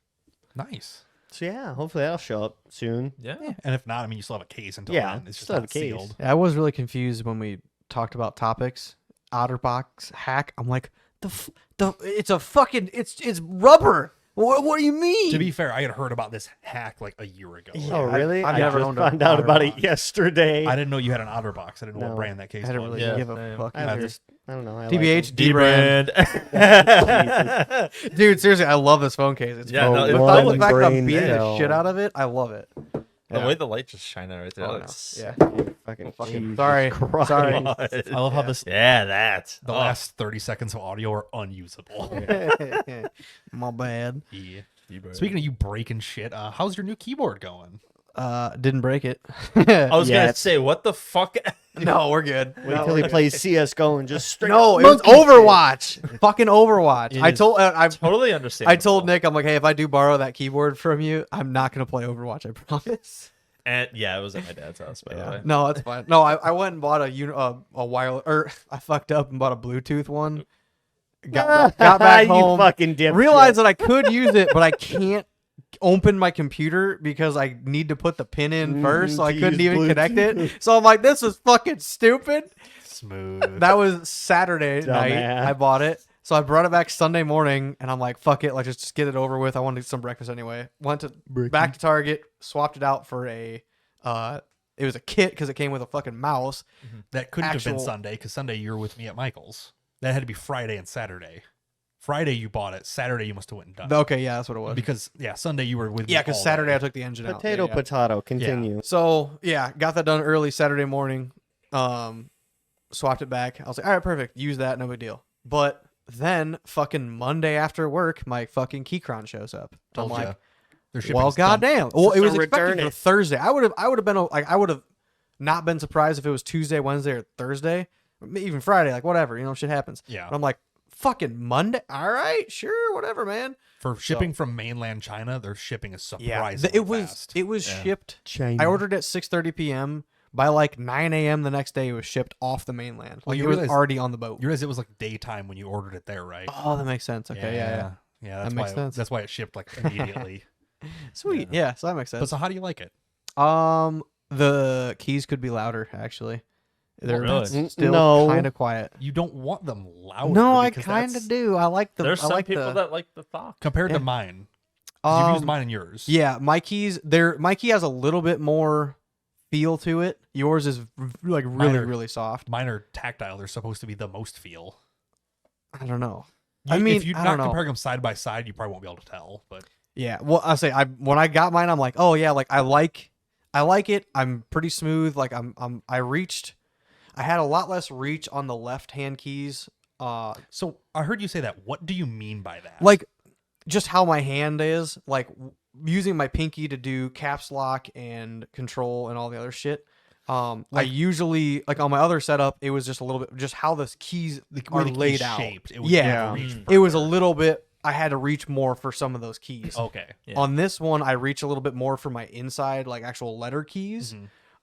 Nice. So yeah, hopefully that'll show up soon. Yeah. And if not, I mean, you still have a case until Yeah, then. It's just still have not a case. sealed. Yeah, I was really confused when we talked about topics. OtterBox hack. I'm like, it's a fucking it's rubber. What do you mean? To be fair, I had heard about this hack like a year ago. Yeah, Oh really? I've I never just owned a found out about it OtterBox. yesterday. I didn't know you had an OtterBox. I didn't know No. what brand that case I didn't was. really Yeah, give a same. fuck. I either. don't know. I TBH, like D-brand. D-brand. Dude, seriously, I love this phone case. It's Yeah, cool. no, it's Without the public fact that I'm brain beating the cell. shit out of it, I love it. The Yeah. way the light just shine right there. Oh, no. that's Yeah. fucking Fucking Jesus sorry. Christ. Sorry. I love how this Yeah, that. the last 30 seconds of audio are unusable. My bad. Yeah. D-brand. Speaking of you breaking shit, how's your new keyboard going? Didn't break it. I was Yeah, gonna say, what the fuck? No, we're good. Wait till he plays CS:GO and just straight No, up it was monkey shit. Overwatch. Fucking Overwatch. It I is told Totally understand. I told Nick, I'm like, hey, if I do borrow that keyboard from you, I'm not gonna play Overwatch. I promise. And yeah, it was at my dad's house, by the way. No, that's fine. No, I went and bought a wireless, or I fucked up and bought a Bluetooth one. Got back home. You fucking dipshit. Realized that I could use it, but I can't open my computer because I need to put the pin in first, so I to couldn't use even connect it. Bluetooth. So I'm like, this is fucking stupid. Smooth. That was Saturday night. Dumbass. I bought it. So I brought it back Sunday morning, and I'm like, fuck it, like just get it over with. I wanted to get some breakfast anyway. Went to back to Target, swapped it out for a it was a kit because it came with a fucking mouse. That couldn't have been actual- Sunday because Sunday you were with me at Michael's. That had to be Friday and Saturday. Friday you bought it. Saturday you must have went and done it. Okay, yeah, that's what it was. Because Sunday you were with me. Yeah, because all Saturday day. I took the engine out. Potato, Yeah. potato. Continue. So yeah, got that done early Saturday morning. Swapped it back. I was like, all right, perfect. Use that, no big deal. But then fucking Monday after work, my fucking Keychron shows up. I'm Told ya. like, Their shipping's well, done. goddamn. Well, it So was return expected for it. Thursday. I would have been like, I would have not been surprised if it was Tuesday, Wednesday, or Thursday, even Friday. Like whatever, shit happens. Yeah. But I'm like, fucking Monday. All right, sure, whatever, man. For shipping from mainland China, their shipping is Yeah, surprisingly it was fast. it was Yeah. shipped. China. I ordered at 6:30 p.m. By like 9 a.m. the next day, it was shipped off the mainland. Well, Like you it was realize- already on the boat. You realize it was like daytime when you ordered it there, right? Oh, that makes sense. Okay, yeah. Yeah, that's That makes why sense. That's why it shipped like immediately. Sweet. Yeah, so that makes But sense. so how do you like it? The keys could be louder. Actually, they're Really? still No. kind of quiet. You don't want them louder. No, I because kind that's- of do. I like the. There's I some like people the, that like the thought. compared Yeah. to mine. 'Cause you've used mine and yours. Yeah, my keys. My key has a little bit more feel to it. Yours is like really, Mine are- really soft. Mine are tactile. They're supposed to be the most feel. I don't know. You- I mean, if you're I not don't know. comparing them side by side, you probably won't be able to tell. But Yeah, well, I say when I got mine, I'm like, oh yeah, like I like it. I'm pretty smooth. Like I had a lot less reach on the left hand keys. so I heard you say that. What do you mean by that? Like just how my hand is, like using my pinky to do caps lock and control and all the other shit. I usually like on my other setup, it was just a little bit just how the keys where are the key's laid out. shaped, it would Yeah. reach It was a further. little bit. I had to reach more for some of those keys. Okay. Yeah. On this one, I reach a little bit more for my inside, like actual letter keys.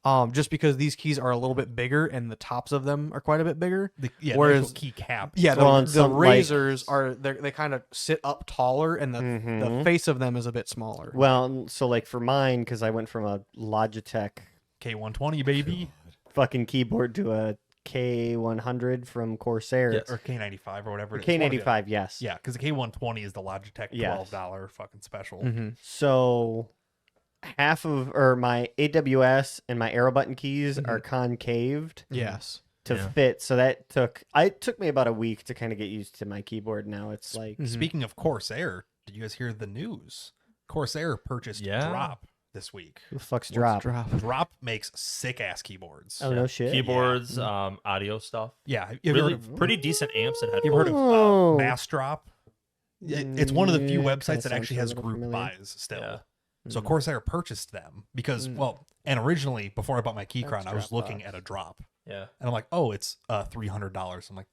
Mhm. Just because these keys are a little bit bigger and the tops of them are quite a bit bigger. The Whereas- key cap. Yeah, So on the some, like- razors are they kind of sit up taller, and the Mhm. face of them is a bit smaller. Well, so like for mine, because I went from a Logitech K120 baby fucking keyboard to a K100 from Corsair. Yes. or K95 or whatever. Or it is. One of the- K95, yes. Yeah, because the K120 is the Logitech Yes. $12 fucking special. Mhm. So half of or my AWS and my arrow button keys are concaved Yes. to Yeah. fit. So that took me about a week to kind of get used to my keyboard. Now it's like Mhm. Speaking of Corsair, did you guys hear the news? Corsair purchased Yeah. Drop this week. who the fuck's What's drop? Drop makes sick ass keyboards. Oh no shit. Keyboards, audio stuff. Yeah, have you ever Really, heard of, pretty decent amps and you ever headphones. heard of Oh. Mass Drop? It's one of the few Yeah, websites kinda that actually sounds has a little group familiar. buys still. Yeah. So Mm. Corsair purchased them because, Mm. well, and originally before I bought my Keychron, That's I was Dropbox. looking at a Drop. Yeah. And I'm like, oh, it's $300. I'm like,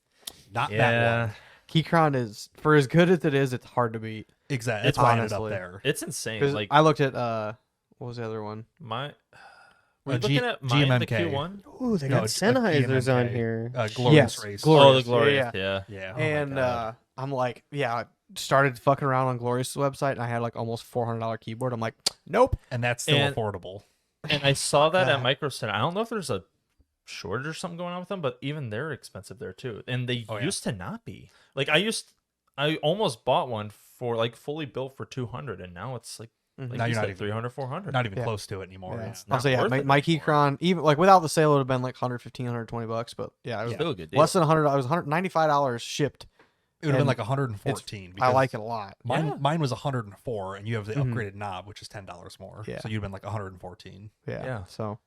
not that Yeah. one. Keychron is, for as good as it is, it's hard to beat. Exactly. That's why I ended up Honestly. there. It's insane. Because Like I looked at what was the other one? my. Were you G- looking at mine, the GMMK. Q1? Ooh, they No, got it's a Sennheisers on GMMK. here. Glorious Yes, Race. Glorious. Oh, the Glorious. Yeah. Yeah. Yeah. Oh my And God. I'm like, I started fucking around on Glorious' website, and I had like almost $400 keyboard. I'm like, nope. And that's still and- affordable. And I saw that at that. Micro Center. I don't know if there's a shortage or something going on with them, but even they're expensive there too. And they Oh, yeah. used to not be. Like I almost bought one for like fully built for 200, and now it's like, Mhm. like Now you you're not said, even- 300, 400. Not even Yeah. close to it anymore. Yeah. It's not Also, yeah, worth my, it my anymore. Keychron, even like without the sale, it would have been like $115, $120, but yeah, it was Still a good deal. less than $100. It was $195 shipped. It would have been And like 114. I like it a lot. Mine, Yeah. mine was 104, and you have the Mhm. upgraded knob, which is $10 more. Yeah. So you'd have been like 114. Yeah. Yeah. So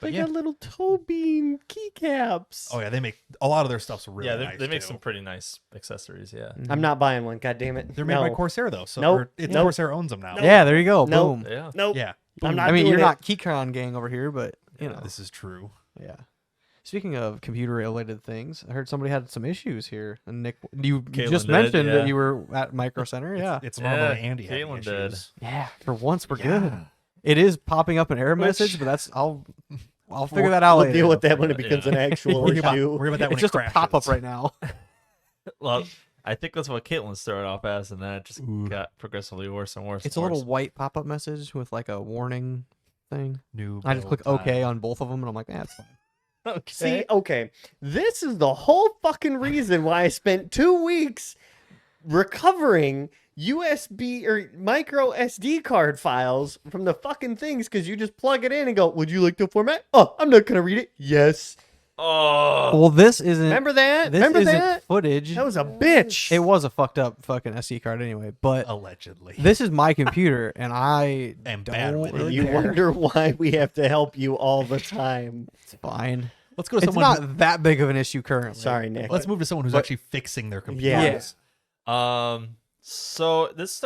But They yeah. got little toe bean keycaps. Oh yeah, they make a lot of their stuff's really yeah, nice. they make too. some pretty nice accessories. Yeah. I'm not buying one. God damn it. They're made by Corsair though, so Nope. or it's Nope. Corsair owns them now. yeah, there you go. Nope. Boom. Yeah. Nope. Yeah. I'm not I mean, doing you're it. not Keychron gang over here, but you know, This is true. yeah. Speaking of computer-related things, I heard somebody had some issues here. And Nick, you Caitlin just did, mentioned yeah. that you were at Micro Center. Yeah, It's normally Yeah, Andy having Caitlin did. issues. yeah. For once, we're Yeah. good. It is popping up an error Which- message, but that's I'll figure that out We'll later. deal with that when it becomes Yeah. an actual Worry about, issue. worry about that when It's just it a crashes. pop-up right now. Well, I think that's what Caitlin started off as, and then it just Ooh. got progressively worse and worse. It's and a little worse. white pop-up message with like a warning thing. New I just build click OK time. on both of them, and I'm like, that's fine. See, okay, this is the whole fucking reason why I spent 2 weeks recovering USB or micro SD card files from the fucking things because you just plug it in and go, would you like to format? Oh, I'm not going to read it. Yes. Oh, Well, this isn't. Remember that? This Remember isn't that? footage. That was a bitch. It was a fucked up fucking SD card anyway. But Allegedly. this is my computer, and I And bad don't with it. and really you care. wonder why we have to help you all the time. It's fine. Let's go to It's someone. not that big of an issue currently. Sorry, Nick. Let's move to someone who's but- actually fixing their Yeah. computers. So this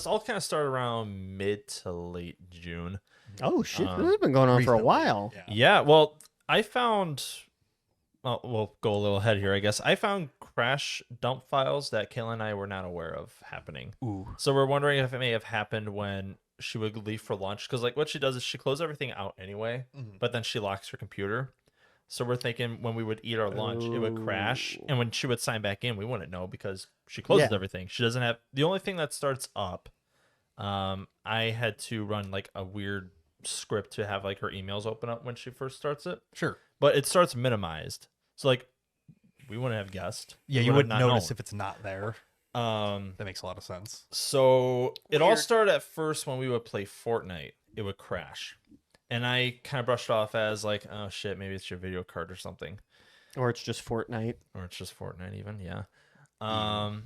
all kind of started around mid to late June. Oh, shit. This has been going on for a Reasonably, while. Yeah. Yeah, well, I found. Well, we'll go a little ahead here, I guess. I found crash dump files that Kayla and I were not aware of happening. Ooh. So we're wondering if it may have happened when she would leave for lunch, because like what she does is she closes everything out anyway, Mhm. but then she locks her computer. So we're thinking when we would eat our lunch, it would crash, Oh. and when she would sign back in, we wouldn't know because she closes Yeah. everything. She doesn't have the only thing that starts up. I had to run like a weird script to have like her emails open up when she first starts it, Sure. but it starts minimized. So like we wouldn't have guessed. Yeah, We you wouldn't wouldn't have notice known. if it's not there. That makes a lot of sense. So it all Weird. started at first when we would play Fortnite. It would crash. And I kind of brushed it off as like, oh shit, maybe it's your video card or something. Or it's just Fortnite. Or it's just Fortnite even, yeah. And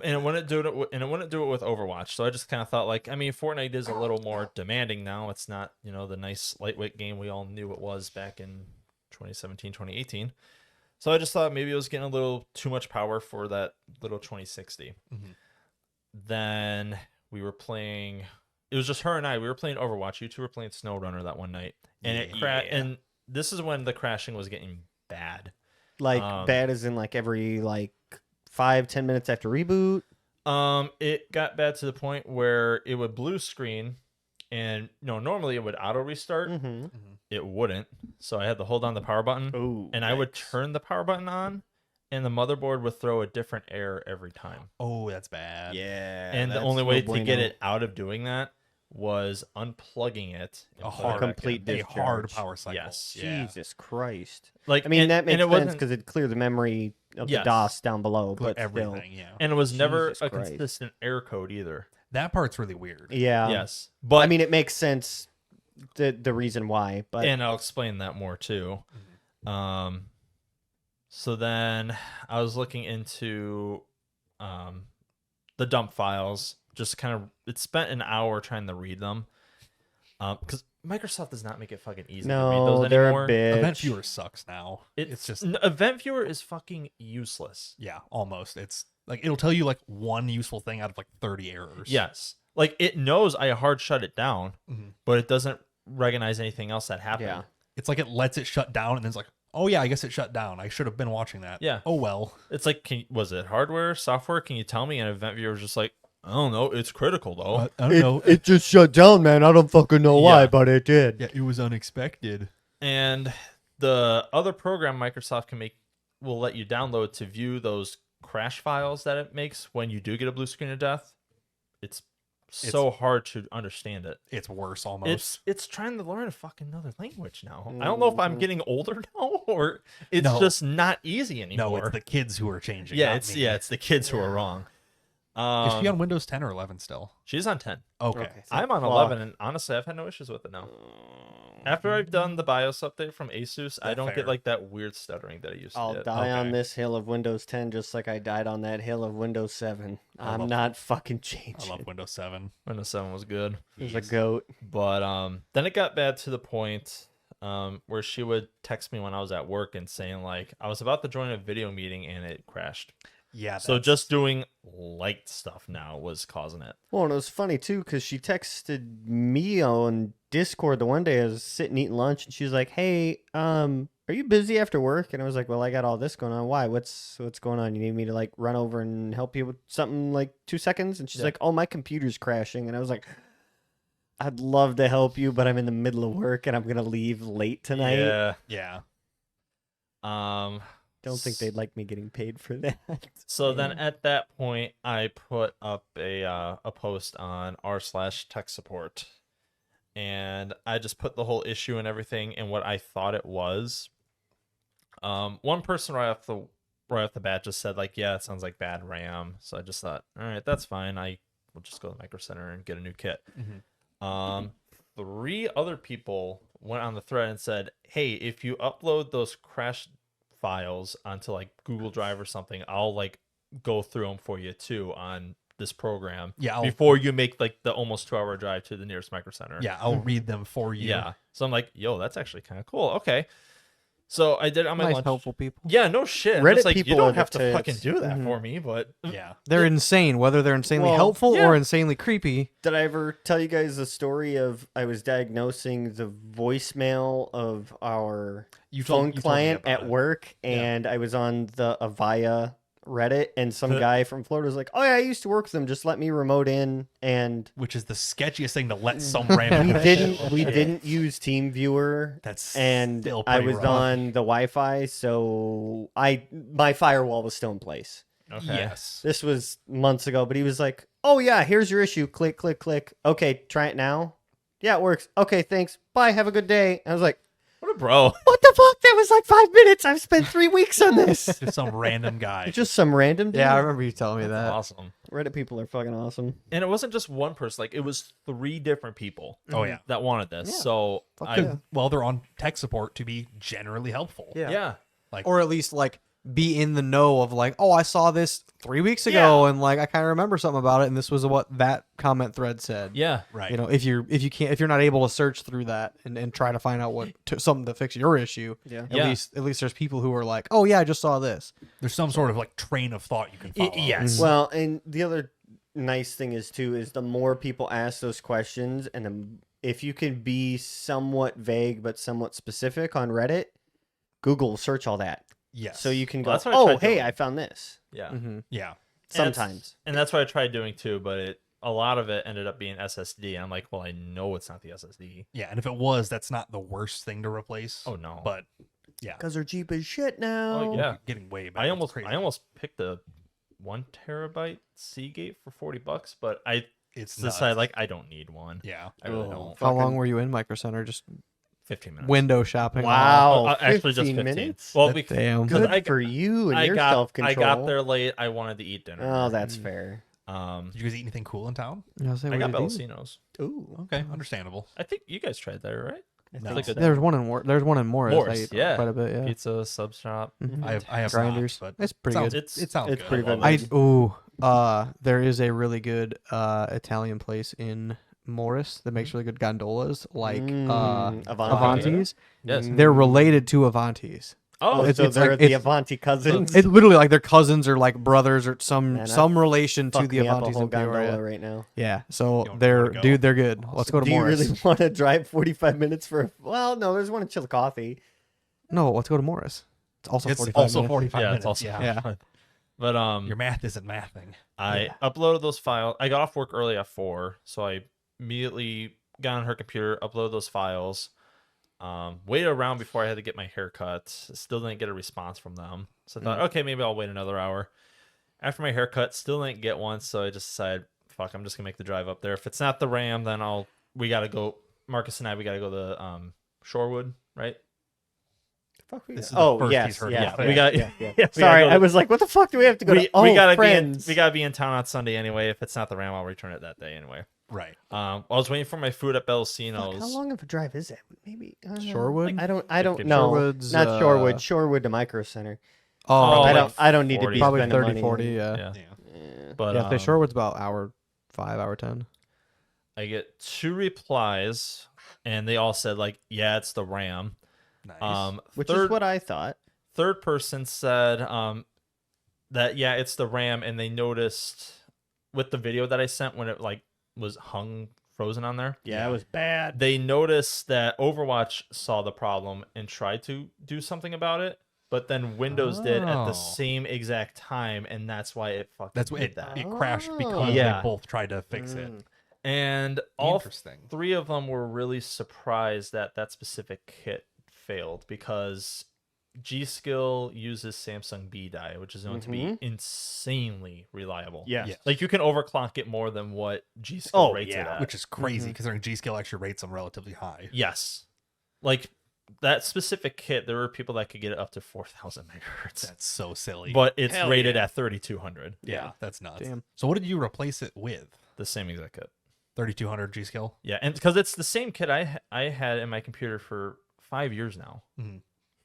it wouldn't do it with Overwatch. So I just kind of thought like, I mean, Fortnite is a little more demanding now. It's not, the nice lightweight game we all knew it was back in 2017, 2018. So I just thought maybe it was getting a little too much power for that little 2060. Mhm. Then we were playing. It was just her and I. We were playing Overwatch. You two were playing SnowRunner that one night, and it crashed. Yeah. And this is when the crashing was getting bad. Like, bad as in like every 5-10 minutes after reboot. It got bad to the point where it would blue screen, and normally it would auto restart. Mm-hmm. It wouldn't, so I had to hold on the power button, Oh, and I would turn the power button on, and the motherboard would throw a different error every time. Oh, that's bad. Yeah. And the that's only no way to get bueno. it out of doing that was unplugging it. and A putting it hard, back complete in. a hard discharge. power cycle. Yes. Yeah. Jesus Christ. Like I mean, that makes and it sense wasn't- because it'd clear the memory of Yes. the DOS down below. But Everything. Yeah. and it was never Jesus a Christ. consistent error code either. That part's really weird. still. Yeah. Yes, but I mean, it makes sense, the reason why. But and I'll explain that more too. So then I was looking into the dump files. Just kind of, it spent an hour trying to read them because Microsoft does not make it fucking easy to read no, those they're anymore. a bitch. Event Viewer sucks now. It's just Event Viewer is fucking useless. yeah, almost. It's like it'll tell you like one useful thing out of like 30 errors. Yes, like it knows I hard shut it down, Mhm. but it doesn't recognize anything else that happened. Yeah. It's like it lets it shut down and then it's like, Oh yeah, I guess it shut down. I should have been watching that. Yeah. Oh well. It's like, was it hardware, software? Can you tell me? And event viewer was just like, I don't know. It's critical though. I don't know. It just shut down, man. I don't fucking know why, but it did. Yeah, it was unexpected. And the other program Microsoft will let you download to view those crash files that it makes when you do get a blue screen of death. It's so hard to understand it. It's worse almost. It's trying to learn a fucking another language now. I don't know if I'm getting older now or it's No. just not easy anymore. No, it's the kids who are changing. yeah, not it's me. it's the kids who are wrong. Is she on Windows 10 or 11 still? She's on 10. Okay. I'm on Fuck. 11, and honestly, I've had no issues with it now. After I've done the BIOS update from Asus, I don't fair. get like that weird stuttering that I used to I'll get. die on Okay. this hill of Windows 10 just like I died on that hill of Windows 7. I'm not fucking I changing. love Windows 7. Windows 7 was good. There's a goat. But then it got bad to the point where she would text me when I was at work and saying like I was about to join a video meeting and it crashed. Yeah. So just doing light stuff now was causing it. Well, and it was funny too because she texted me on Discord the one day I was sitting eating lunch and she was like, "Hey, are you busy after work?" And I was like, "Well, I got all this going on. Why? What's going on? You need me to like run over and help you with something like 2 seconds?" And she's like, "Oh, my computer's crashing." And I was like, "I'd love to help you, but I'm in the middle of work and I'm gonna leave late tonight." Yeah. Yeah. Don't think they'd like me getting paid for that. So then at that point, I put up a post on r/tech support, and I just put the whole issue and everything and what I thought it was. One person right off the bat just said like, "Yeah, it sounds like bad RAM." So I just thought, all right, that's fine. I will just go to Micro Center and get a new kit. Mhm. 3 other people went on the thread and said, "Hey, if you upload those crash files onto like Google Drive or something, I'll like go through them for you too on this program Yeah. before you make like the almost 2-hour drive to the nearest Micro Center." Yeah. I'll read them for you. Yeah. So I'm like, yo, that's actually kind of cool. Okay. So I did it on my Nice, lunch. helpful people. Yeah, no shit. Reddit It's like, you people are don't the have to tits. fucking do that Mhm. for me, but Yeah. They're insane, whether they're insanely Well, helpful yeah. or insanely creepy. Did I ever tell you guys the story of I was diagnosing the voicemail of our You phone you told me client about at it. work, and I was on the Avaya Reddit, and some guy from Florida was like, "Oh yeah, I used to work with them. Just let me remote in." And Which is the sketchiest thing to let some random. we guy didn't do. we didn't use TeamViewer, That's and still I pretty was rough. on the Wi-Fi, so my firewall was still in place. okay. Yes. This was months ago, but he was like, "Oh yeah, here's your issue. Click, click, click. Okay, try it now. Yeah, it works. Okay, thanks. Bye. Have a good day." I was like, What a bro. "What the fuck? That was like 5 minutes. I've spent 3 weeks on this." Just some random guy. Just some random dude. Yeah, I remember you telling me that. Awesome. Reddit people are fucking awesome. And it wasn't just one person, like it was 3 different people Oh yeah. that wanted this. Yeah. So Fuck I yeah. Well, they're on tech support to be generally helpful. yeah. Or at least like be in the know of like, oh, I saw this 3 weeks ago, and like I kind of remember something about it, and this was what that comment thread said. Yeah. Right. You know, if you're not able to search through that and try to find out something to fix your issue, Yeah. Yeah. at least there's people who are like, oh yeah, I just saw this. There's some sort of like train of thought you can follow. Yes. Well, and the other nice thing is too is the more people ask those questions, and if you can be somewhat vague but somewhat specific on Reddit, Google will search all that, Yes. so you can Well, go, that's what I "Oh, tried hey, doing. I found this." Yeah. Mm-hmm. Yeah. Sometimes. And that's what I tried doing too, but a lot of it ended up being SSD. I'm like, well, I know it's not the SSD. Yeah. And if it was, that's not the worst thing to replace. Oh no. But yeah. Because they're cheap as shit now. Oh, yeah. Getting way back. I It's crazy. almost picked a 1 terabyte Seagate for $40, but I It's decided nuts. like I don't need one. Yeah. I really Oh, don't. How long Fucking- were you in Micro Center? Just 15 minutes. window shopping. Wow. Actually, just 15 15 minutes? Well, That- because Damn. Because Good I- for you and I your got self-control. I got there late. I wanted to eat dinner. Oh, that's fair. Um, Did you guys eat anything cool in town? I was saying, I what got did you do? Bellocinos. Ooh. Okay. Understandable. I think you guys tried that, right? No. Like a There's one in There's one in Morris. Morris, I ate yeah. quite a bit. Yeah. Pizza sub shop. Mhm. I have Grinders. not, but It's pretty sounds, good. It's- it sounds it's good. pretty love good. it. There is a really good Italian place in Morris that makes really good gondolas, like Avanti. Avanti's. Yes. They're related to Avanti's. Oh, Oh, so it's they're like- the it's- Avanti cousins. It's literally like their cousins or like brothers or some Man, relation to Fuck the me up a Avantis whole in Peoria. gondola right now. Yeah, You so don't they're wanna go. dude, they're good. Let's go to Do you Morris. really want to drive 45 minutes for? Well, no, there's one in Chillicothe. No, let's go to Morris. It's also It's 45 also minutes. 45 Yeah, minutes. it's also Yeah. But Your math isn't mathing. I uploaded those files. I got off work early at 4, so I immediately got on her computer, uploaded those files. Waited around before I had to get my hair cut. Still didn't get a response from them. So I thought, okay, maybe I'll wait another hour. After my haircut, still didn't get one, so I just decided, fuck, I'm just gonna make the drive up there. If it's not the Ram, then we gotta go. Marcus and I, we gotta go to Shorewood, right? Fuck we This got- is the first he's heard yeah, about it. we got. yeah. we gotta Sorry, go to- I was like, what the fuck do we have to go to? we Oh, gotta friends. we gotta be in town on Sunday anyway. If it's not the Ram, I'll return it that day anyway. Right. I was waiting for my food at Fuck, Bellacino's. how long of a drive is it? Maybe Shorewood? I don't 50. know. Shorewood's, Not Shorewood. uh, Shorewood to Micro Center. Oh, I like don't need to 40. be Probably spending 30, money 40, on- yeah. Yeah, Yeah. but Yeah, the Shorewood's about hour 5, hour 10. I get 2 replies, and they all said like, "Yeah, it's the Ram." Nice. Which third, is what I thought. third person said that yeah, it's the Ram, and they noticed with the video that I sent when it like was hung frozen on there. Yeah, it was bad. They noticed that Overwatch saw the problem and tried to do something about it, but then Windows did at Oh. the same exact time, and that's why it fucking That's what did it, that. it crashed because Yeah. they both tried to fix it. And all Interesting. 3 of them were really surprised that that specific kit failed because G-Skill uses Samsung B die, which is known to be insanely reliable. Yeah. Yeah. Like you can overclock it more than what G-Skill Oh, rates it yeah. at. Which is crazy considering G-Skill actually rates them relatively high. Yes. Like that specific kit, there were people that could get it up to 4,000 megahertz. That's so silly. But it's Hell rated yeah. at 3,200. yeah, that's nuts. Damn. So what did you replace it with? The same exact kit. 3200 G-Skill? Yeah, and because it's the same kit I had in my computer for 5 years now.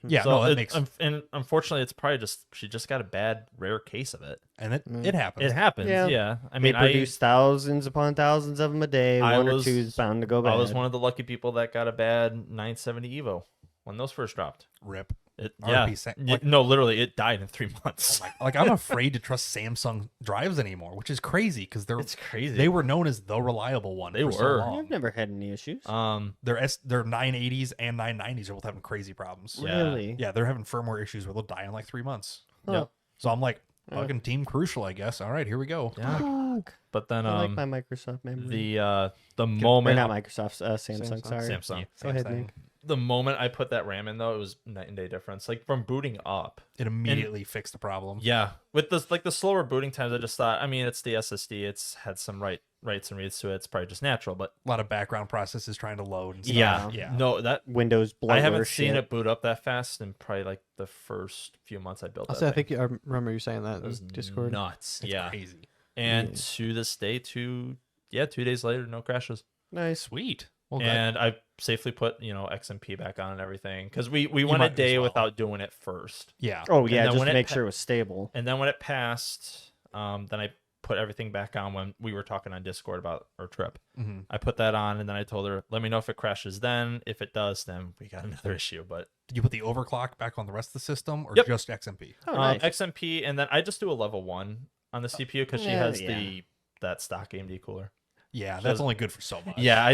Yeah, So no, that it- makes and unfortunately, it's probably just she just got a bad rare case of it. and it happens. It happens. Yeah. Yeah, I They mean, produce thousands upon thousands of them a day. I One or was- two is bound to go bad. I was one of the lucky people that got a bad 970 Evo when those first dropped. Rip. It, RP yeah, sa- Y- like- no, literally, it died in 3 months. Like I'm afraid to trust Samsung drives anymore, which is crazy because It's crazy. they were known as the reliable one. They for so were. long. I've never had any issues. Their 980s and 990s are both having crazy problems. Yeah. Really? Yeah, they're having firmware issues where they'll die in like 3 months. Yep. So I'm like, fucking Team Crucial, I guess. All right, here we go. Yeah. Fuck. But then I like my Microsoft memory. the Or moment not Microsoft, Samsung. Samsung. Sorry. Samsung. Go ahead, Samsung. Nick. the moment I put that RAM in though, it was night and day difference. Like from booting up. It immediately fixed the problem. Yeah, with the slower booting times, I just thought. I mean, it's the SSD. It's had some writes and reads to it. It's probably just natural, but A lot of background processes trying to load and stuff. yeah. No, that Windows bloatware I haven't seen shit. it boot up that fast in probably like the first few months I built. I that say, I thing. think I remember you saying that. It was Discord. nuts. It's yeah, crazy. and to this day, 2 days later, no crashes. Nice. Sweet. Well, good. And I safely put XMP back on and everything because we went a might as day well. without doing it first. Yeah. Oh And yeah, then just when to it make pa- sure it was stable. And then when it passed, then I put everything back on when we were talking on Discord about our trip. Mhm. I put that on, and then I told her, "Let me know if it crashes. Then, if it does, then we got another issue." But Did you put the overclock back on the rest of the system or Yep. just XMP? Oh, nice. XMP, and then I just do a level 1 on the CPU because she Yeah, has yeah. that stock AMD cooler. Yeah, So- that's only good for so much. Yeah,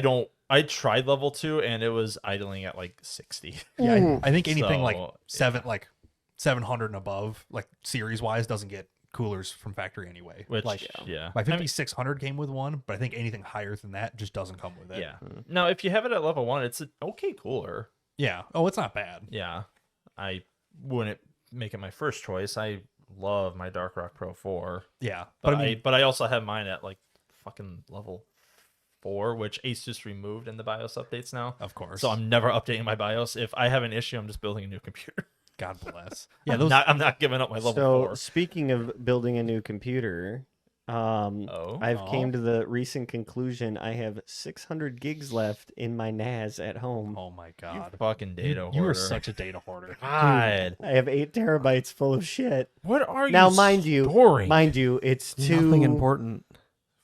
I tried level 2, and it was idling at like 60. Yeah, I think anything like So, 700 and above, like series wise, doesn't get coolers from factory anyway. Which like yeah, my I mean, 5600 came with one, but I think anything higher than that just doesn't come with it. yeah. Now, if you have it at level 1, it's an okay cooler. Yeah. Oh, it's not bad. Yeah, I wouldn't make it my first choice. I love my Dark Rock Pro 4, Yeah. but I mean, I also have mine at like fucking level 4, which Asus removed in the BIOS updates now. of course. So I'm never updating my BIOS. If I have an issue, I'm just building a new computer. God bless. Yeah, those I'm not giving up my level So 4. speaking of building a new computer, I've came to the recent conclusion I have 600 gigs left in my NAS at home. Oh my You god. fucking data You are hoarder. such a data hoarder. God. I have 8 terabytes full of shit. What are you Now, mind you, storing? it's too Nothing important.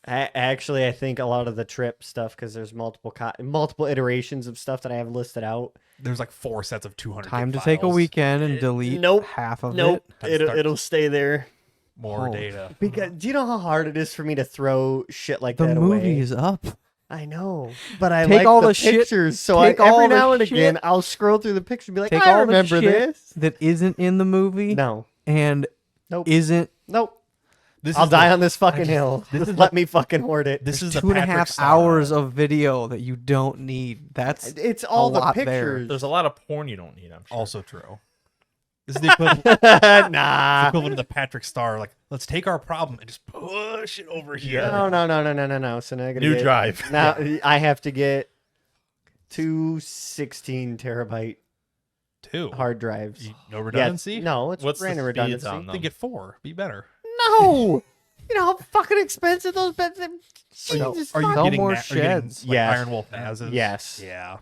Actually, I think a lot of the trip stuff because there's multiple iterations of stuff that I have listed out. There's like 4 sets of 200 Time gig to take a files. weekend and delete Nope. half of Nope, it. Time to start- it'll stay there. More Oh. data. Because do you know how hard it is for me to throw shit like The that movie away? is up. I know, but I Take like all the the shit- pictures. So take every all the now and shit- again, I'll scroll through the picture and be like, Take I all the remember shit this. that isn't in the movie No, and nope, isn't. nope. This I'll is die the, on this fucking just- hill. this Just is let me fucking hoard it. this is the 2.5 Patrick Star. hours of video that you don't need. That's It's all the lot there. pictures. There's a lot of porn you don't need, I'm sure. Also true. This is the equivalent, the nah. equivalent of the Patrick Star. Like, let's take our problem and just push it over here. No. So now I gotta New get, drive. Now I have to get 2 16 terabyte Two. hard drives. No redundancy? Yeah, no, it's What's the random speeds redundancy. on Then them? get 4. Be better. No. You know how fucking expensive those beds are? Jesus Are you fuck. Sell getting more are you getting, sheds. like, Yes. Iron Wolf Nazes? Yes. Yeah.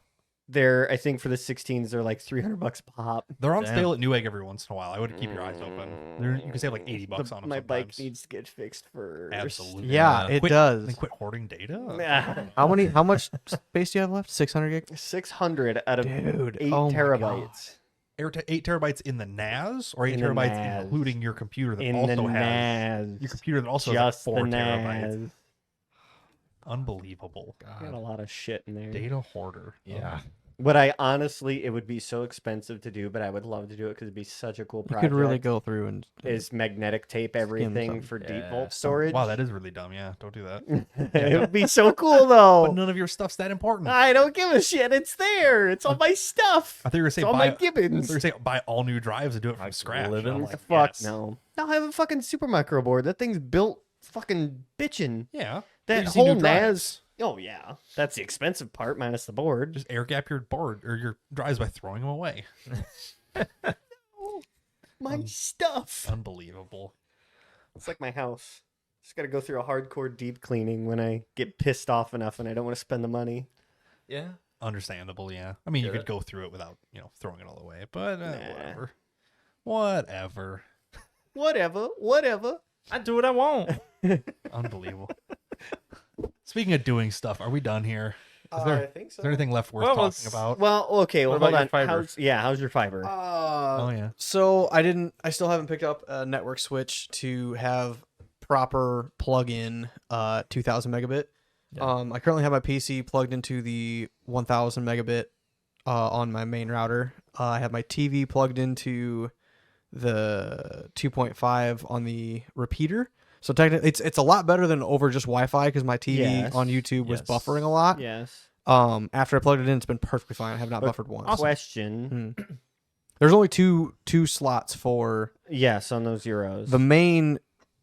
They're, I think for the 16s, they're like $300 a pop. They're on Damn. sale at Newegg every once in a while. I would keep your eyes open. You can save like $80 on them. My bike sometimes. needs to get fixed first. Absolutely. yeah, Yeah. it Quit- does. Then quit hoarding data. Nah. How much space do you have left? 600 gig. 600 out of Dude, 8 oh my terabytes. 8 terabytes in the NAS or 8 In the terabytes NAS. including your computer that In also the has NAS. your computer that also Just has like 4 the terabytes. NAS. Unbelievable. Got a lot of shit in there. Data hoarder. Yeah. But I honestly, it would be so expensive to do, but I would love to do it because it'd be such a cool You project. could really go through and Is magnetic tape everything some- for deep Yeah, vault some- storage? Wow, that is really dumb. Yeah, don't do that. it would be so cool But though. none of your stuff's that important. I don't give a shit. It's there. It's all my stuff. I thought you were It's saying all buy, my I thought you Gibbons. were saying buy all new drives and do it from Like scratch. living? I'm like, Fuck yes. no. No, I have a fucking super micro board. That thing's built fucking bitchin'. Yeah. That You just need whole new NAS. drives. Oh yeah, that's the expensive part minus the board. Just air gap your board or your drives by throwing them away. My stuff. Unbelievable. It's like my house. Just got to go through a hardcore deep cleaning when I get pissed off enough and I don't want to spend the money. Yeah. Understandable, yeah. I mean, you Yeah. could go through it without, throwing it all away, but Nah. whatever. Whatever. Whatever. I do what I want. Unbelievable. Speaking of doing stuff, are we done here? Is I think Is there anything left worth Well, talking let's- about? Well, okay. Well, What hold about on. your fiber? How's your fiber? Oh, yeah. So I still haven't picked up a network switch to have proper plug-in 2000 megabit. Yeah. I currently have my PC plugged into the 1000 megabit on my main router. I have my TV plugged into the 2.5 on the repeater. So technically, it's a lot better than over just Wi-Fi because my TV Yes. on YouTube was Yes. buffering a lot. Yes. After I plugged it in, it's been perfectly fine. I have not But buffered once. Question. There's only two slots for Yes, on those Euros. the main.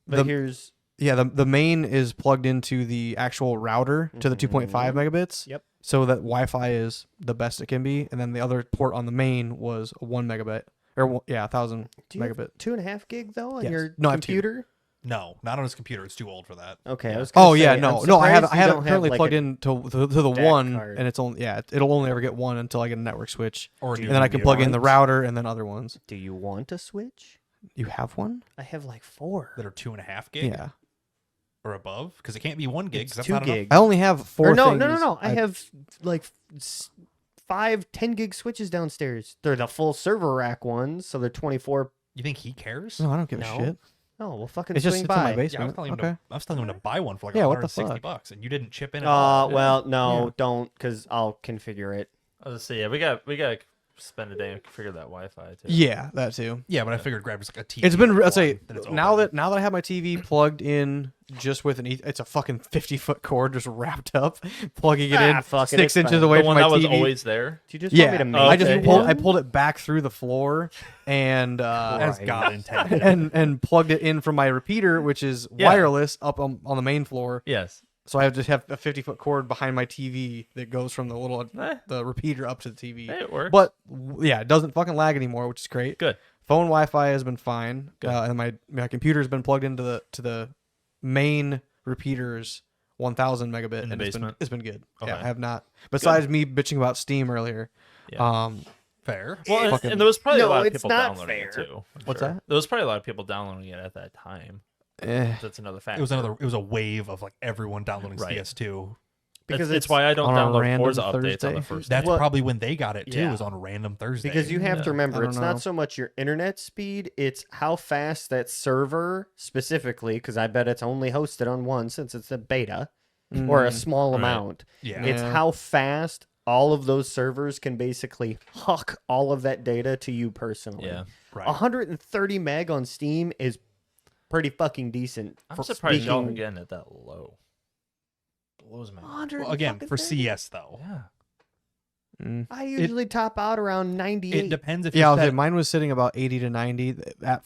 but here's The main is plugged into the actual router to the 2.5 megabits. Yep. So that Wi-Fi is the best it can be, and then the other port on the main was 1 megabit or 1,000 do you have megabit. 2.5 gig though on Yes. your No, I have two. computer? No, not on his computer. It's too old for that. Okay, I was. Oh gonna yeah, say, no, I'm no, I have surprised you it don't have, currently like, plugged a in to the DAC one, card. and it's only it'll only ever get one until I get a network switch, Or and then I can plug in the router and then other ones. Do you want a Switch? You have one? I have like 4. that are 2.5 gig Yeah. or above, because it can't be 1 gig. It's 'cause that's 2 not enough. gig. I only have 4 Or no, things. no. I have like 5 10 gig switches downstairs. They're the full server rack ones, so they're 24. You think he cares? No, I don't give No. a shit. Oh, well, fucking It's just swing it's in my by. Yeah, basement. I was telling him Okay. to buy one for like Yeah, what the $160, fuck? and you didn't chip in. At all. Well, no, Yeah. don't, because I'll configure it. I was gonna say, yeah, we got spend a day and configure that Wi-Fi too. Yeah, that too. Yeah, but I figured grab just like a TV. It's been. like I'd say one, then it's now open. that I have my TV plugged in just with it's a fucking 50-foot cord just wrapped up, plugging it in fuck it, 6 it's inches fine. away The from one my that was TV. always there. Do you just want Yeah, me to make I just Okay. pulled. one? I pulled it back through the floor and as God intended. and plugged it in from my repeater, which is Yeah. wireless, up on the main floor. Yes. So I just have a 50-foot cord behind my TV that goes from the repeater up to the TV. Hey, it works. But yeah, it doesn't fucking lag anymore, which is great. Good. Phone Wi-Fi has been fine, Good. and my computer has been plugged into the main repeater's 1,000 megabit, In the and basement? it's been good. Okay. Yeah, I have not. Besides me bitching about Steam earlier, Yeah. Fair. Well, and, fucking- and there was probably a No, lot of it's people not downloading it fair. too. I'm What's sure. that? There was probably a lot of people downloading it at that time. That's another fact. It was a wave of like everyone downloading Right. CS2. Because it's why I don't on a download random Forza updates on Thursday. the first That's day. Well, probably when they got it too. yeah. Was on a random Thursday. Because you have Yeah. to remember, I don't it's know. not so much your internet speed, it's how fast that server specifically, because I bet it's only hosted on one since it's a beta. or a small Right. amount. Yeah. It's how fast all of those servers can basically huck all of that data to you personally. Yeah. Right. 130 meg on Steam is pretty fucking decent. I'm for surprised y'all are speaking- getting it that low. Blows my mind. Well, again, for 130? CS though, Yeah. I usually top out around 98. it depends if Yeah, I you was set, saying mine was sitting about 80 to 90.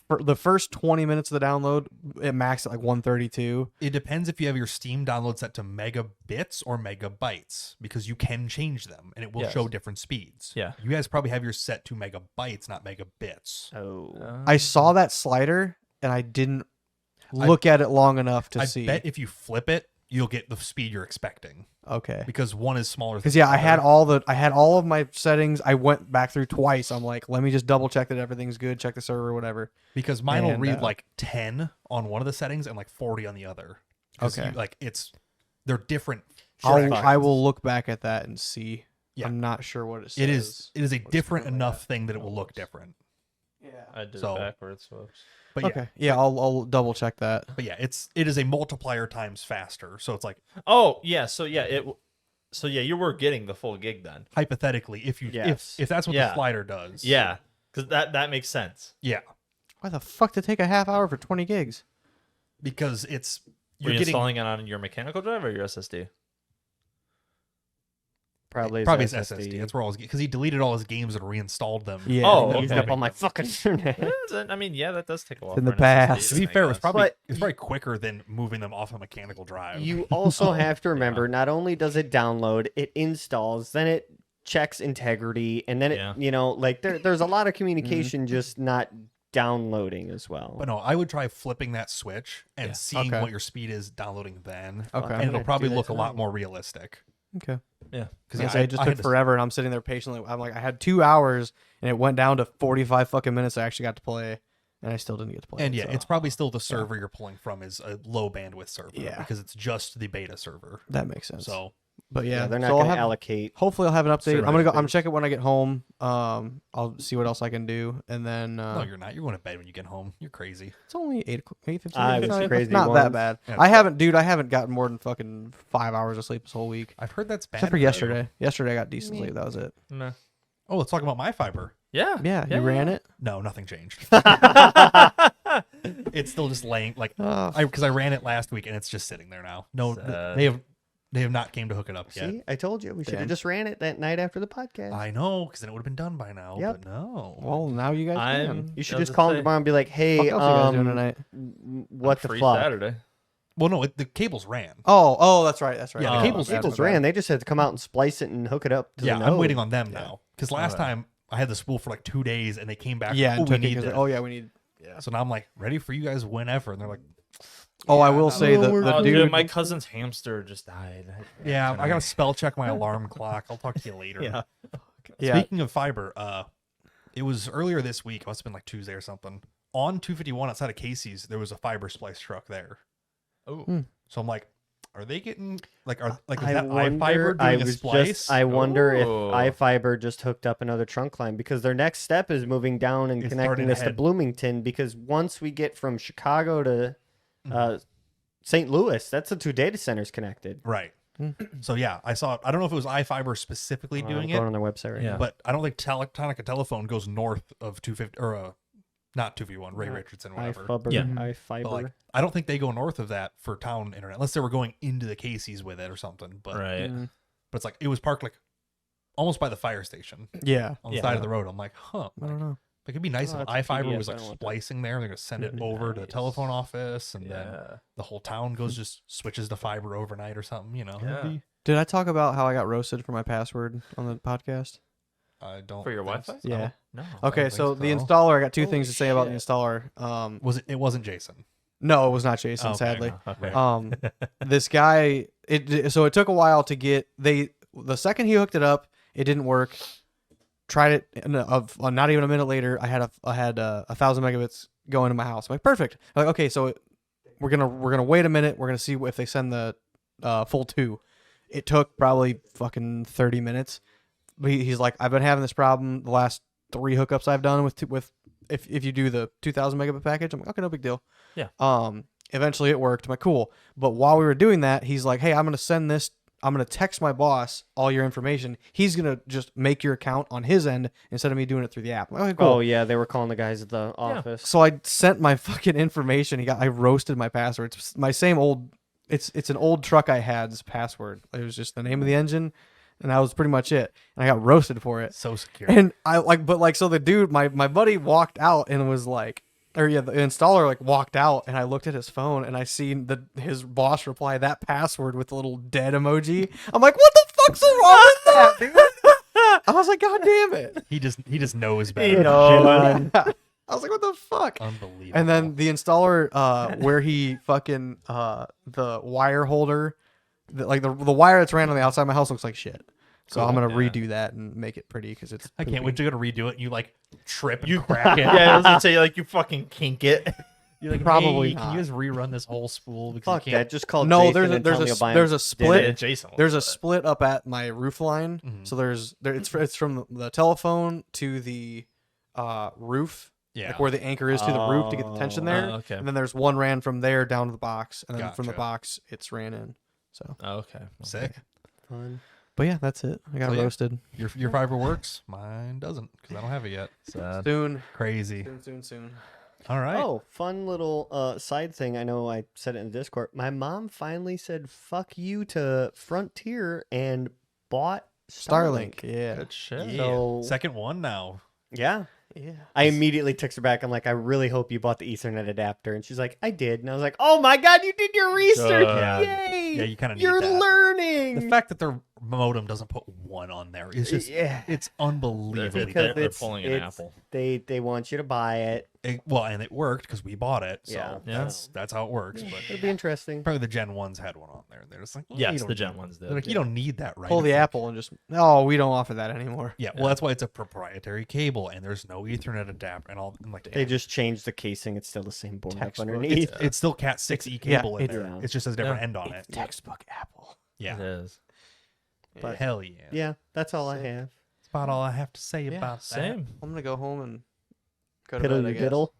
For the first 20 minutes of the download, it maxed at like 132. it depends if you have your Steam download set to megabits or megabytes because you can change them and it will Yes. show different speeds. Yeah. You guys probably have yours set to megabytes, not megabits. Oh. I saw that slider and I didn't look at it long enough to I see. bet if you flip it, you'll get the speed you're expecting Okay. because one is smaller. Because than yeah, the I had other. all of my settings. I went back through twice. I'm like, let me just double check that everything's good. Check the server, whatever. Because mine will And, read like 10 on one of the settings and like 40 on the other. 'Cause Okay. they're different. I will look back at that and see. Yeah. I'm not sure what it says. It is a What's different currently enough at. thing that it will look different. Yeah. I did So- it backwards, folks. But yeah, Okay. Yeah, I'll double check that. but yeah, it is a multiplier times faster. So it's like Oh yeah, so yeah, you were getting the full gig then. hypothetically, if you Yes. if that's what Yeah. the slider does. Yeah, because that makes sense. Yeah. Why the fuck to take a half hour for 20 gigs? Because it's You're you're getting installing it on your mechanical drive or your SSD? Probably his his SSD. That's where all his because he deleted all his games and reinstalled them. Yeah. Oh, I used okay. up all my fucking internet. I mean, yeah, that does take a while. In the for an SSD past. To be make fair, sense. it's probably But quicker than moving them off a mechanical drive. You also have to remember, not only does it download, it installs, then it checks integrity, and then it, Yeah. like there's a lot of communication just not downloading as well. But no, I would try flipping that switch and Yeah. seeing Okay. what your speed is downloading then. Okay. And it'll gonna probably do that look a lot tonight. more realistic. Okay. Yeah. Because Yeah, it just took forever, and I'm sitting there patiently. I'm like, I had 2 hours, and it went down to 45 fucking minutes. I actually got to play, and I still didn't get to play. And it, yeah, so it's probably still the server you're pulling from is a low bandwidth server. Yeah. Because it's just the beta server. that makes sense. So but yeah, they're not so I'll going to have- allocate. Hopefully, I'll have an update. Server I'm gonna go. I'm space. check it when I get home. I'll see what else I can do, and then no, you're not. You're going to bed when you get home. You're crazy. it's only 8:15. I was crazy Not that once. bad. Yeah, I haven't gotten more than fucking 5 hours of sleep this whole week. I've heard that's bad. Except for you. yesterday. Yesterday I got decent sleep. That was it. Meh. Oh, let's talk about my fiber. Yeah. Yeah, you ran it. No, nothing changed. It's still just laying like Oh, because I ran it last week and it's just sitting there now. No, Sad. they have not came to hook it up yet. See, I told you we should have Damn. just ran it that night after the podcast. I know, because then it would have been done by now. Yep. But no. well, now you guys can. I'm. You should I was just call him say, tomorrow and be like, "Hey, What else you guys doing tonight? what I'm the free fuck?" Saturday. Well, no, the cables ran. Oh, that's right. That's right. Yeah, the Oh, cables Cables ran. They just had to come out and splice it and hook it up. To Yeah, the I'm node. waiting on them now. Because last Okay. time I had the spool for like 2 days and they came back. Yeah, oh, and we took it need 'cause to. they- oh yeah, we need. So now I'm like ready for you guys whenever, and they're like, Oh, I will say the Oh, dude. dude, my cousin's hamster just died. yeah, I gotta spell check my alarm clock. I'll talk to you later. Yeah. Yeah. Speaking of fiber, it was earlier this week. It must have been like Tuesday or something. On 251 outside of Casey's, there was a fiber splice truck there. Oh. So I'm like, are they getting like is I that iFiber I doing a was splice? just. I wonder Ooh. if iFiber just hooked up another trunk line because their next step is moving down and It's connecting starting us to ahead. Bloomington. Because once we get from Chicago to Mm-hmm. St. Louis, that's the 2 data centers connected. Right. Hmm. So yeah, I saw. I don't know if it was iFiber specifically I'm doing going it, on their website right Yeah. now. but I don't think Tonica Telephone goes north of 250 or not 251. Ray Uh, Richardson, whatever. iFiber. Yeah. iFiber. But like, I don't think they go north of that for town internet unless they were going into the Casey's with it or something. But Right. but it's like it was parked like almost by the fire station Yeah. on the Yeah. side of the road. I'm like, huh. I don't know. Like, it'd be nice Oh, if that's a iFiber PDF, was I like don't want that. splicing there. They're gonna send it over to the Nice. telephone office, and then Yeah. the whole town goes just switches to fiber overnight or something. You know, It'd Yeah. be- Did I talk about how I got roasted for my password on the podcast? I don't For your think Wi-Fi? so. Yeah. No. Okay, think so the so. installer. I got two Holy things to say about the shit. installer. Was it? It wasn't Jason. No, it was not Jason. Okay. Sadly. Okay. This guy. So it took a while to get the second he hooked it up, it didn't work. Tried it, and not even a minute later, I had 1,000 megabits going to my house. I'm like, perfect. I'm like, okay, so we're gonna wait a minute. We're gonna see if they send the full 2. It took probably fucking 30 minutes. But he's like, I've been having this problem the last 3 hookups I've done with if you do the 2,000 megabit package. I'm like, okay, no big deal. Yeah. Eventually it worked. I'm like, cool. But while we were doing that, he's like, hey, I'm going to text my boss all your information. He's going to just make your account on his end instead of me doing it through the app. I'm like, okay, cool. Oh yeah, they were calling the guys at the office. So I sent my fucking information. I roasted my password. It's my same old. It's an old truck I had's password. It was just the name of the engine, and that was pretty much it. And I got roasted for it. So secure. And so the dude, my buddy walked out and was like, the installer like walked out, and I looked at his phone and I seen his boss reply that password with the little dead emoji. I'm like, what the fuck's wrong with that, dude? I was like, God damn it. He just knows better. I was like, what the fuck? Unbelievable. And then the installer, where he fucking the wire holder, the wire that's ran on the outside of my house looks like shit. So Cool, I'm gonna yeah. redo that and make it pretty because it's. I can't poopy. wait to go to redo it. And you like trip and crack it. Yeah, I was gonna say like you fucking kink it. You're like, Probably hey, not. can you just rerun this whole spool because Fuck you can't. that. Just call No, Jason and tell me I'll buy there's him. a split. Jason. There's a split up at my roof line. Mhm. So it's from the telephone to the roof. Yeah. Like where the anchor is to the roof to get the tension there. okay. And then there's one ran from there down to the box, and then from the Gotcha. box it's ran in. So, Okay. Sick. Fun. but yeah, that's it. I got So, yeah. roasted. Your fiber works. Mine doesn't because I don't have it yet. Sad. Soon. Crazy. Soon. All right. Oh, fun little side thing. I know I said it in the Discord. My mom finally said "fuck you" to Frontier and bought Starlink. Yeah. Good shit. Yeah. So- Second one now. Yeah. Yeah. I immediately text her back. I'm like, I really hope you bought the Ethernet adapter. And she's like, I did. And I was like, oh my God, you did your research. Yeah. Yay. Yeah, you kinda need You're that. learning. The fact that their modem doesn't put one on there is just Yeah. it's They're, unbelievable. Because they're it's- pulling an it's- apple. They want you to buy it. Well, and it worked because we bought it. So Yeah. Yeah. that's how it works. But It'll be interesting. probably the Gen ones had one on there. They're just like, well, you Yes, don't the Gen need- ones They're did. like, you don't need that, right? Pull the It's like- apple and just. No, we don't offer that anymore. Yeah, well, that's why it's a proprietary cable, and there's no Ethernet adapter and all. And like, They just changed the casing. It's still the same board up Textbook. underneath. it's still Cat 6E Yeah, cable in it's- there. Yeah. It's just has a different Yeah. end on it. Textbook Apple. Yeah, It is. But- hell yeah. Yeah, that's all I have. That's about all I have to say Yeah, about that. Same. I'm gonna go home and go to Piddle bed. I your guess. diddle.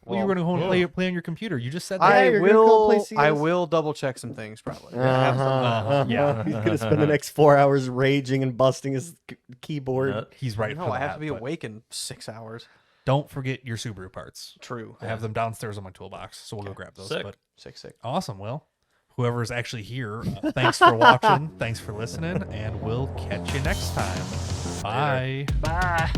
Well, you were gonna go and play on your computer. You just said that. I you're gonna go play will. CS? I will double check some things probably. I have some- Yeah. He's gonna spend the next 4 hours raging and busting his keyboard. Yeah. He's right. No, for I have that, to be but awake in 6 hours. Don't forget your Subaru parts. True. I have them downstairs on my toolbox, so we'll go grab those. Sick. But Sick. awesome. Well, whoever's actually here, thanks for watching. Thanks for listening, and we'll catch you next time. Bye. Bye.